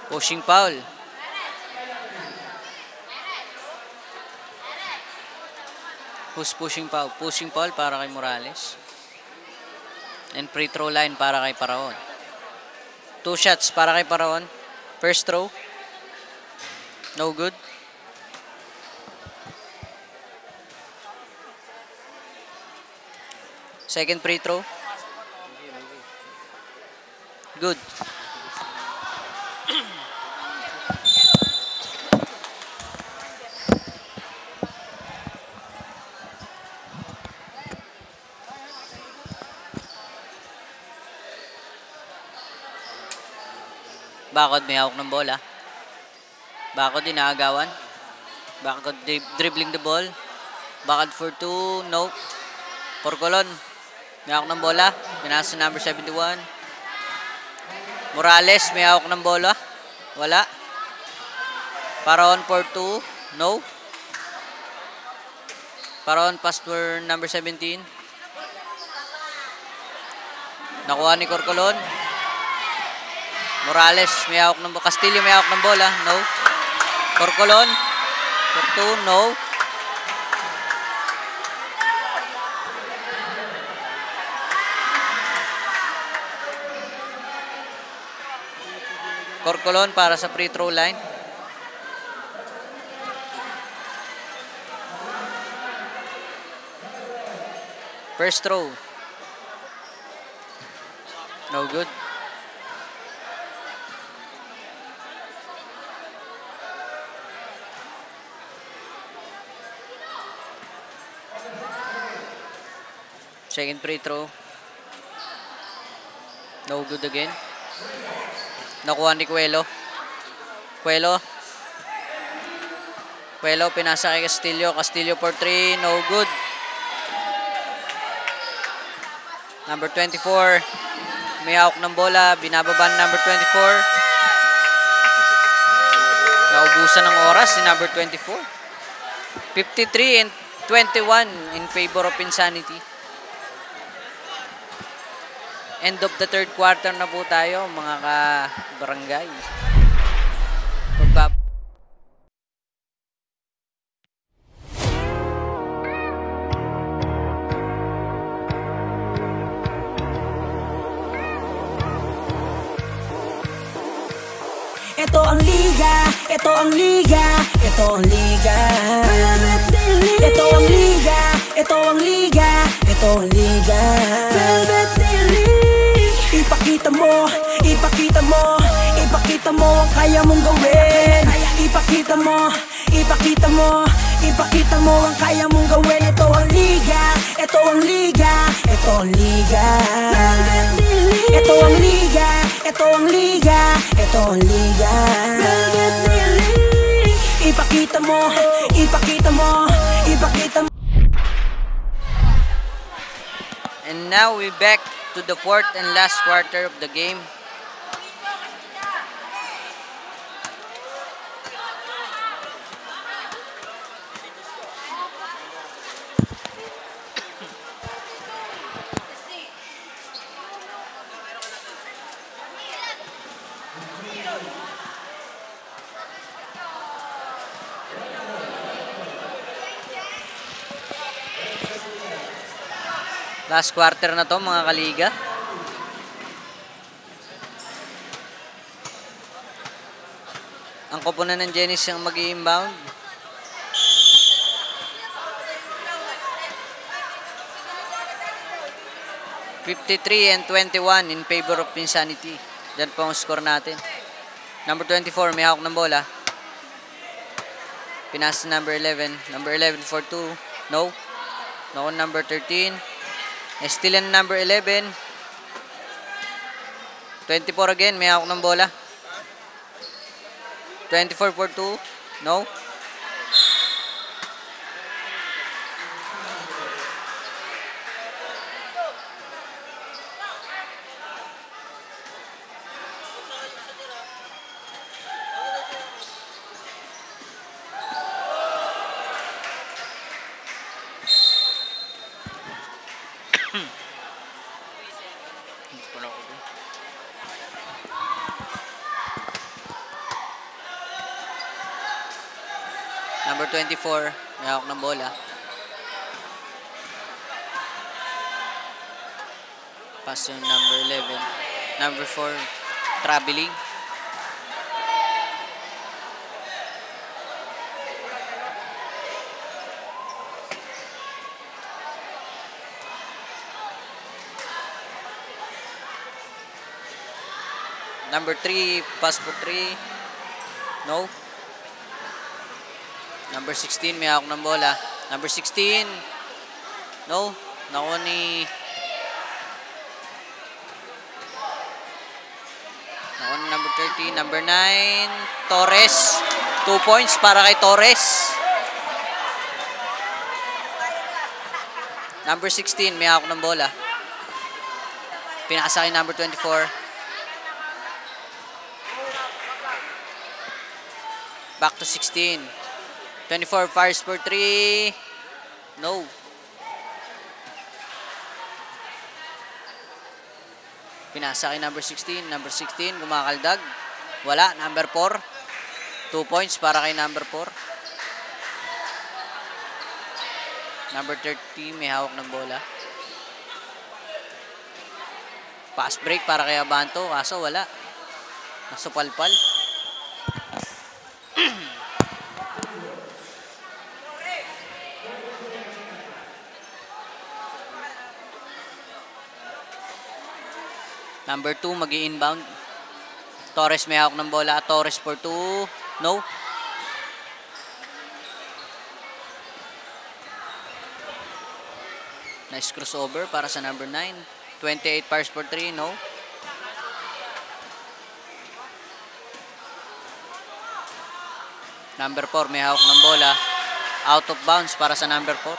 Pushing foul. Who's pushing foul? Pushing foul para kay Morales. And free throw line para kay Paraon. 2 shots para kay Paraon. First throw. No good. Second free throw. Good. Bacod may hawak ng bola. Bacod inaagawan. Bacod dribbling the ball. Bacod for 2. No. Corcolon. May hawak ng bola. Pinasa number 71. Morales may hawak ng bola. Wala. Paraon for 2. No. Paraon pass for number 17. Nakuha ni Corcolon. Morales, may hawak ng Castillo, may hawak ng bola. No. Corcolon. For 2, no. Corcolon para sa free throw line. First throw. No good. Second free throw. No good again. Nakuha ni Cuelo. Cuelo, pinasa kay Castillo. Castillo for 3. No good. Number 24. May hawak ng bola. Binababa ni number 24. Naubusan ng oras si number 24. 53 and 21 in favor of Insanity. End of the third quarter na po tayo, mga ka-barangay. Ito ang liga, ito ang liga, ito ang liga. Ito ang liga, ito ang liga, ito ang liga. Ipakita mo, ipakita mo, ipakita mo ang kaya mong gawin. Ipakita mo, ipakita mo, ipakita mo ang kaya mong gawin. Ito ang liga, ito ang liga, ito ang liga. Ito ang liga, ito ang liga, ito ang liga. Ipakita mo, ipakita mo, ipakita mo. And now we back to the fourth and last quarter of the game. Last quarter na to, mga kaliga. Ang koponan ng Genis yung mag-i-inbound. (53 and 21) in favor of Insanity. Diyan po ang score natin. Number 24, may hawak ng bola. Pinasa number 11. Number 11 for 2. No. No on number 13. Still in number 11. 24 again, may hawak ng bola. 24 for 2. No. Number 24, may hawak ng bola. Pass yung number 11. Number 4, traveling. Number 3, pass for 3. No. Number 16, may hawak ng bola. Number 16. No. Nakuha ni number 30. Number 9, Torres. 2 points para kay Torres. Number 16, may hawak ng bola. Pinakasa kay number 24. Back to 16. 24 fires for 3. No. Pinasa kay number 16. Number 16, kumakaldag. Wala. Number 4. 2 points para kay number 4. Number 30, may hawak ng bola. Pass break para kay Abanto, kaso wala. Nasupalpal. Number 2, mag-i-inbound. Torres may hawak ng bola. Torres for 2. No. Nice crossover para sa number 9. 28 powers for 3. No. Number 4 may hawak ng bola. Out of bounds para sa number 4.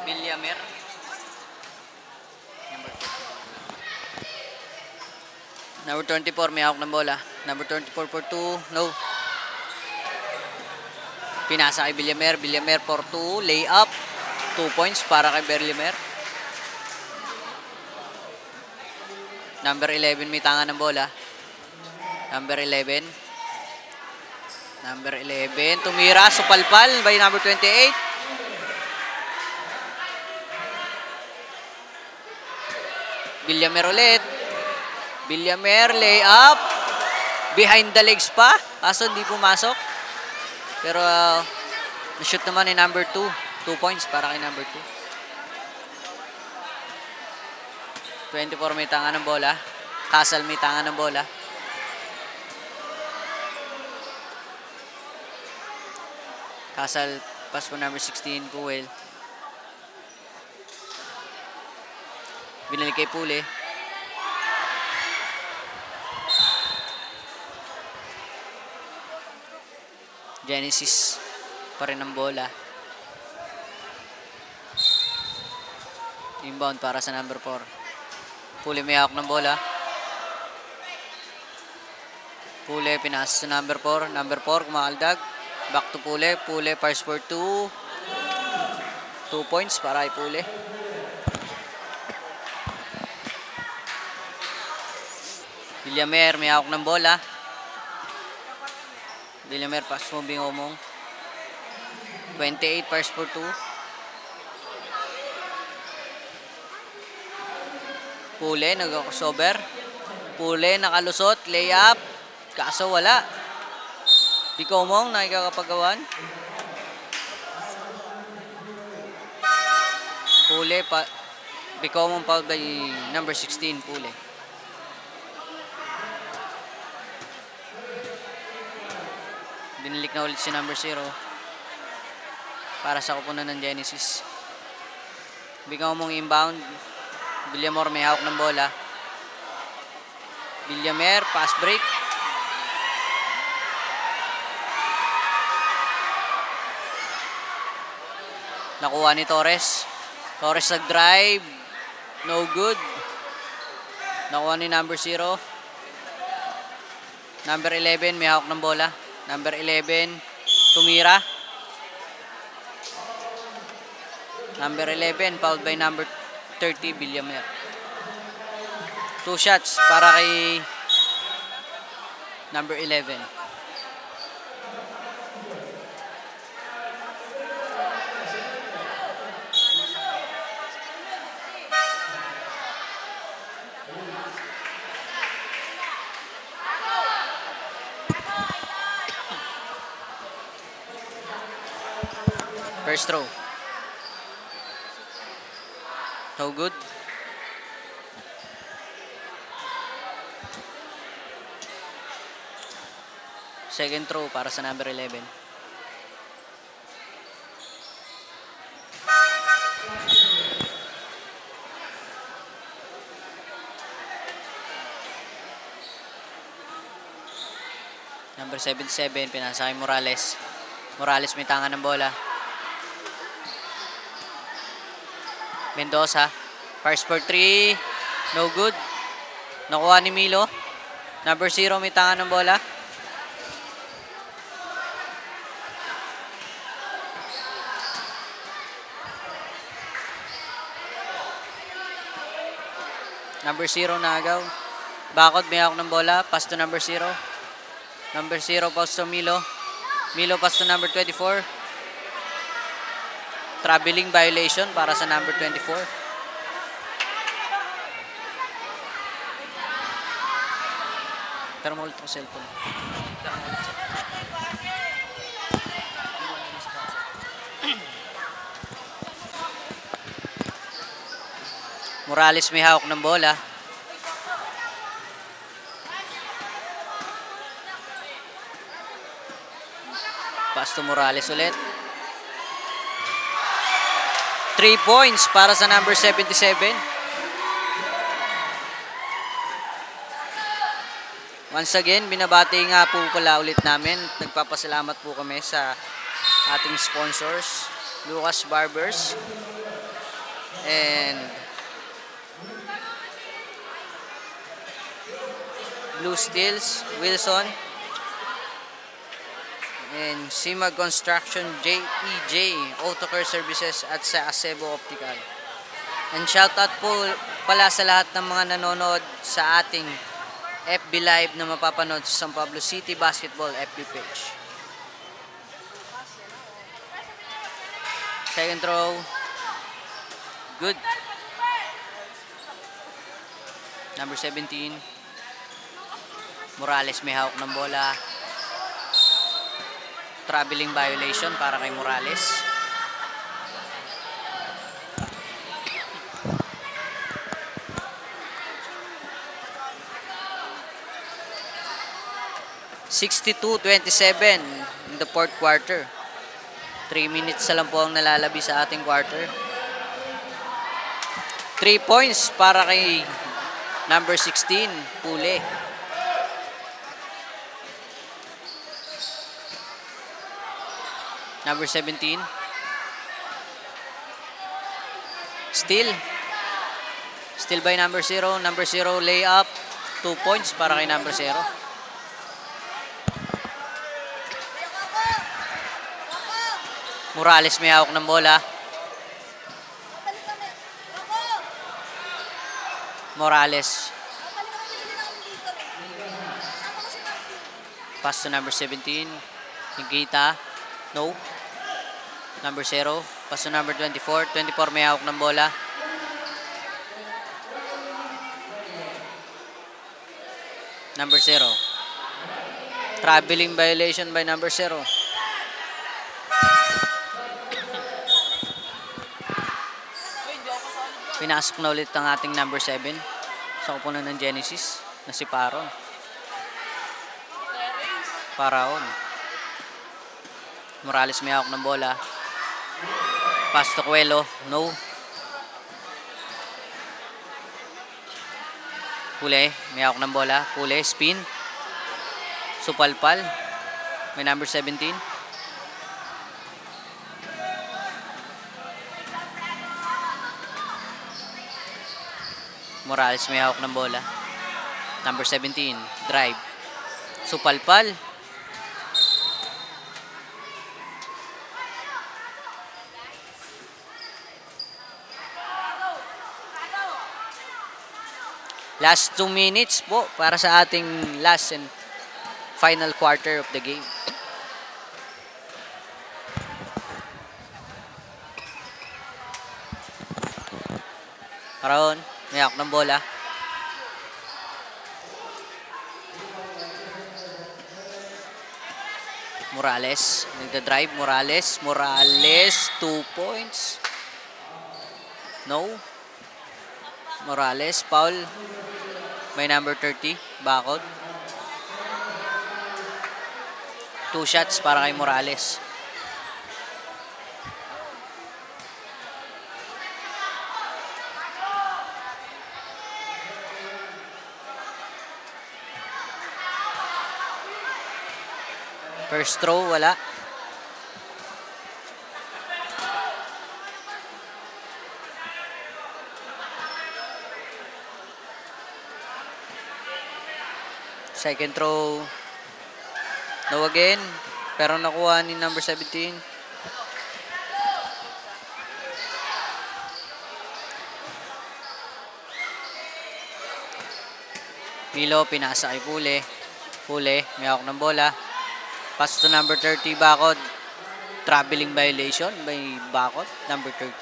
Villamer. Number 24 may hawak ng bola. Number 24 for 2. No. Pinasa kay Villamer. Villamer for 2. Layup. 2 points para kay Villamer. Number 11 may tanga ng bola. Number 11. Number 11. Tumira. Supalpal by number 28. Villamer ulit. Villamer, layup. Behind the legs pa. Kaso hindi pumasok. Pero na-shoot naman ni number 2. 2 points para kay number 2. 24 may tanga ng bola. Castle may tanga ng bola. Castle pass for number 16, Puel. Binalik kay Pule. Genesis pa rin ang bola. Inbound para sa number 4. Pule may hawak ng bola. Pule pinasa sa number 4. Number 4 kumakaldag. Back to Pule. Pule pass for 2. 2 points para kay Pule. Villamer may hawak ng bola. Villamer pass moving umong. 28 pass for 2. Pule nag-crossover. Pule nakalusot, layup. Kaso wala. Bicomong nakikakapagawan. Pule pa Bicomong fouled by number 16, Pule. Binalik na ulit si number 0 para sa kupunan ng Genesis. Bicomong inbound. Villamer may hawak ng bola. Villamer, pass break. Nakuha ni Torres. Torres nag-drive. No good. Nakuha ni number 0. Number 11 may hawak ng bola. Number 11, tumira. Number 11, fouled by number 30, Villamer. 2 shots para kay number 11. First throw. No good. Second throw para sa number 11. Number 77, pinasa kay Morales. Morales may tanga ng bola. Mendoza, first for 3, no good. Nakuha ni Milo. Number 0 may tanga ng bola. Number 0 Nagaw. Bakod, may hawak ng bola. Pass to number 0. Number 0, pass to Milo. Milo, pass to number 24. Traveling violation para sa number 24. Pero mo ulit ko cellphone. Morales may hawak ng bola. Pass to Morales ulit. 3 points para sa number 77. Once again, binabati nga po pala ulit namin. Nagpapasalamat po kami sa ating sponsors, Lucas Barbers and Blue Steels, Wilson, and Simag Construction, JEJ, Autocare Services at sa Acebo Optical. And shoutout po pala sa lahat ng mga nanonood sa ating FB Live na mapapanood sa San Pablo City Basketball FB page. Second throw. Good. Number 17. Morales may hawak ng bola. Traveling violation para kay Morales. (62-27) in the fourth quarter. 3 minutes na lang po ang nalalabi sa ating quarter. 3 points para kay number 16, Pule. Number 17. Steal. Steal by number 0. Number 0 layup. 2 points para kay number 0. Morales may hawak ng bola. Morales. Pass to number 17. Higita. No. Number 0. Pass to number 24. 24 may hawak ng bola. Number 0. Traveling violation by number 0. Pinasok na ulit ang ating number 7 sa kupunan ng Genesis na si Paron. Paraon. Morales may hawak ng bola. Pass to Cuelo. No. Pule. May hawak ng bola. Pule. Spin. Supalpal. May number 17. Morales may hawak ng bola. Number 17. Drive. Supalpal. Last 2 minutes po para sa ating last and final quarter of the game. Paraon, may hawak ng bola. Morales, nagda-drive. Morales, 2 points. No. Morales, foul. May number 30, Bakod. 2 shots para kay Morales. First throw, wala. Second throw. No again. Pero nakuha ni number 17. Milo, pinasa kay Pule. Pule, may hawak ng bola. Pass to number 30, Bakod. Traveling violation by Bakod, number 30.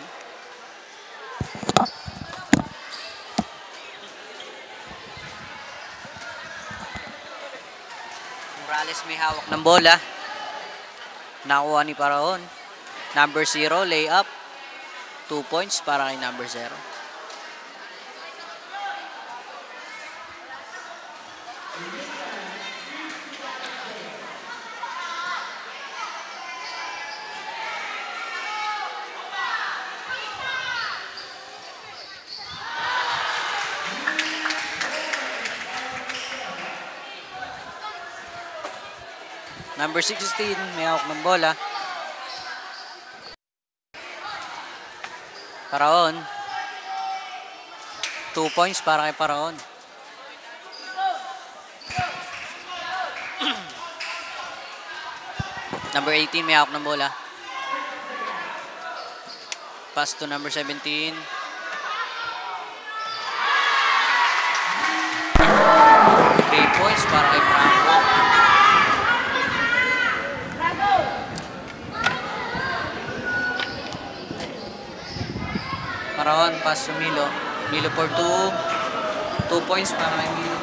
Morales may hawak ng bola. Nakuha ni Paraon. Number 0, layup. 2 points para kay number 0. Number 16, may hawak ng bola. Paraon. 2 points para kay Paraon. Number 18, may hawak ng bola. Pass to number 17. 3 points para kay Franco. Paraon, pass to Milo. Milo for 2. 2 points para kay Milo.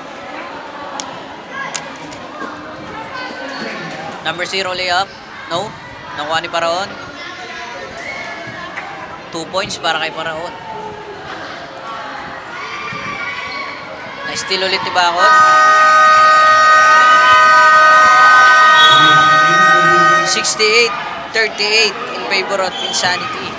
Number 0, layup. No. Nakuha ni Paraon. 2 points para kay Paraon. Na-steal ulit ni Bakod. 68-38 in favor of Insanity.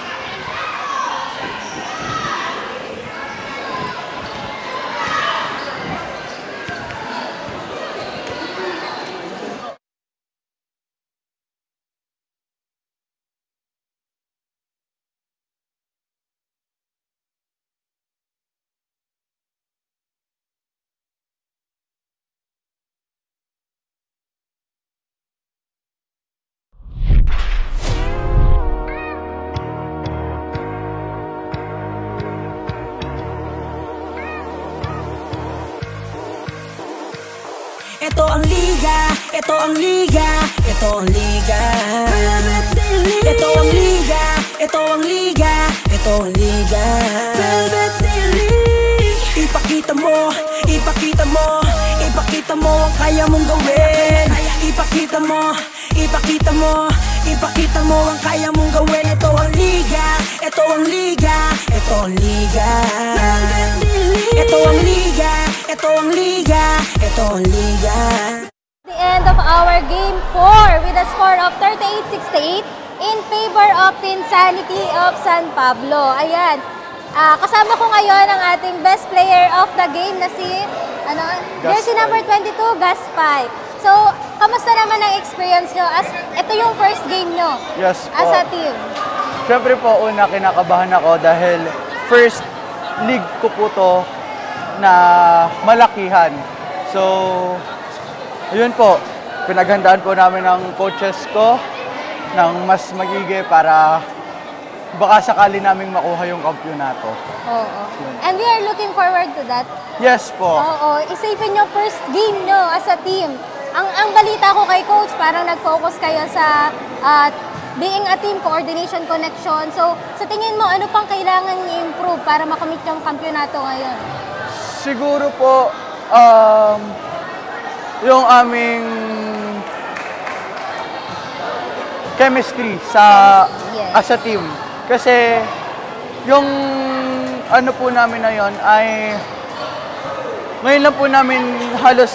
Ito ang liga, ito ang liga, ito ang liga. Ito ang liga, ito ang liga, ito ang liga. Ipakita mo, ipakita mo, ipakita mo ang kaya mong gawin. Ipakita mo, ipakita mo, ipakita mo ang kaya mong gawin. Ito ang liga, ito ang liga, ito ang liga. Ito ang liga, ito ang liga, ito ang liga. The end of our game 4 with a score of 38-68 in favor of Insanity of San Pablo. Ayan. Kasama ko ngayon ang ating best player of the game na si jersey number 22, Gaspay. So, kamusta naman ang experience nyo? As ito yung first game nyo Yes po. as a team. Siyempre po, una kinakabahan ako dahil first league ko po to na malakihan. So, yun po, pinaghandaan po namin ng coaches ko ng mas magiging para baka sakali naming makuha yung kampyonato. Oo. And we are looking forward to that. Yes po. Oo. Isipin nyo first game nyo as a team. Ang balita ko kay coach, parang nag-focus kayo sa being a team, coordination, connection. So, sa tingin mo, ano pang kailangan i-improve para makamit yung kampyonato ngayon? Siguro po, yung aming chemistry as a team. Kasi yung ano po namin na yon ay ngayon lang po namin halos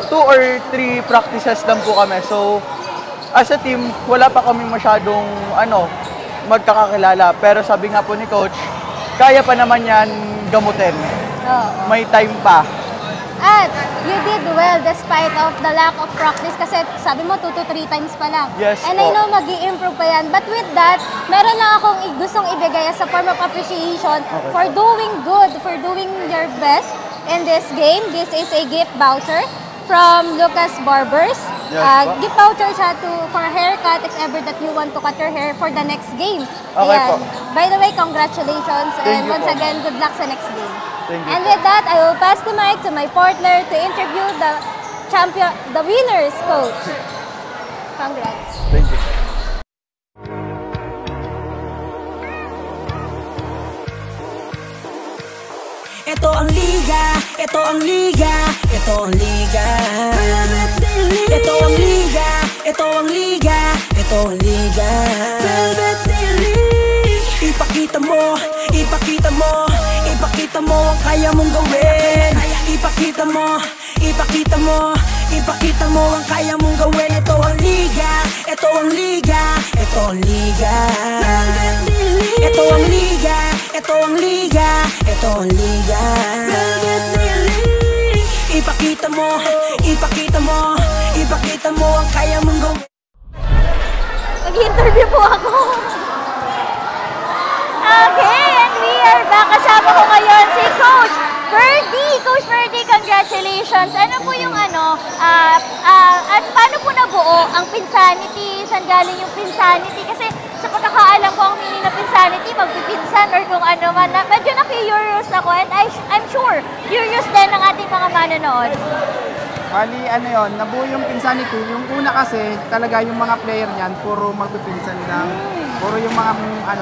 2 or 3 practices lang po kami. So, as a team, wala pa kaming masyadong magkakakilala. Pero sabi nga po ni coach, kaya pa naman yan gamutin. Oo. May time pa. At you did well despite of the lack of practice kasi sabi mo 2 to 3 times pa lang. Yes And po. I know mag-i-improve pa yan. But with that, meron lang akong gustong ibigay as a form of appreciation for doing good, for doing your best in this game. This is a gift voucher from Lucas Barbers. Yes po. Gift voucher siya for haircut if ever that you want to cut your hair for the next game. Okay po. By the way, congratulations and Thank you once po. again, good luck sa next game. Thank you. And with that, I will pass the mic to my partner to interview the winners coach. Congrats. Thank you. Ito ang liga, ito ang liga, ito ang liga. Ito ang liga, ito ang liga, ito ang liga. Ipakita mo, ipakita mo, ipakita mo ang kaya mong gawin. Ipakita mo, ipakita mo, ipakita mo ang kaya mong gawin. Ito ang liga, ito ang liga, ito ang liga. Ito ang liga, ito ang liga, ito ang liga. Ipakita mo, ipakita mo, ipakita mo ang kaya mong gawin. Mag-interview po ako. Okay, and we are back. Kasama ko ngayon si Coach Ferdy. Coach Ferdy, congratulations. Ano po yung at paano po nabuo ang Pinsanity? Saan galing yung Pinsanity? Kasi sa pagkakaalam ko, ang meaning na Pinsanity, magpipinsan or kung ano man. Medyo na-curious ako and I'm sure curious din ng ating mga manonood. Bali, ano yun, nabuo yung Pinsanity. Yung una kasi, talaga yung mga player niyan, puro magpipinsan lang. Puro yung mga,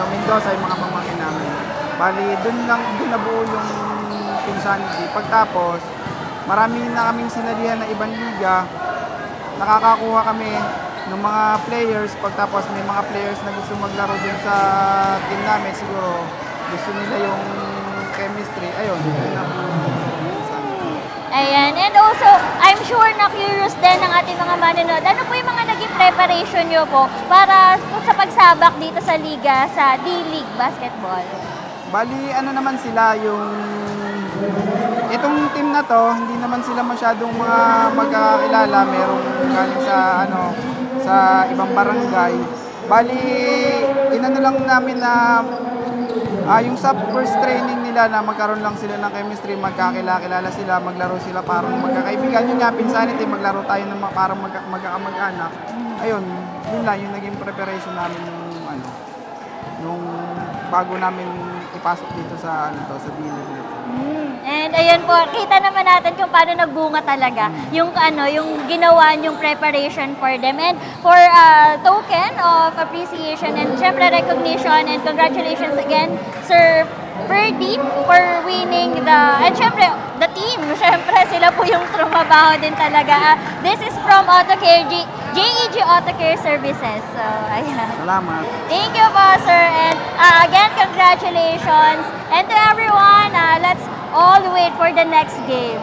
Mendoza, yung mga pamangkin namin. Bali, dun nabuo yung Pinsanity. Pagtapos, marami na kaming sinalihan na ibang liga. Nakakakuha kami ng mga players. Pagtapos, may mga players na gusto maglaro din sa team namin. Siguro, gusto nila yung chemistry. Ayun, yun na po. Ayan. And also, I'm sure na curious din ng ating mga manonood. Ano po yung mga naging preparation nyo po para sa pagsabak dito sa liga, sa D-League Basketball? Bali, ano naman sila yung... Itong team na to, hindi naman sila masyadong mga magkakilala. Merong galing sa, sa ibang barangay. Bali, inano lang namin na yung sa first training nila na magkaroon lang sila ng chemistry, magkakilala sila, maglaro sila parang magkakaibigan. Yun nga, Pinsanity, maglaro tayo ng parang magkakamag-anak. Ayun, yun lang, yung naging preparation namin nung bago namin ipasok dito sa sa D-League. And ayan po, kita naman natin kung paano nagbunga talaga yung ginawa yung preparation for them. And for token of appreciation and syempre recognition and congratulations again, Sir Ferdy, for winning and syempre the team. Syempre sila po yung trumabaho din talaga. This is from AutoCare, JEG AutoCare Services. So, ayan. Salamat. Thank you po, sir. And again, congratulations. And to everyone, let's all wait for the next game.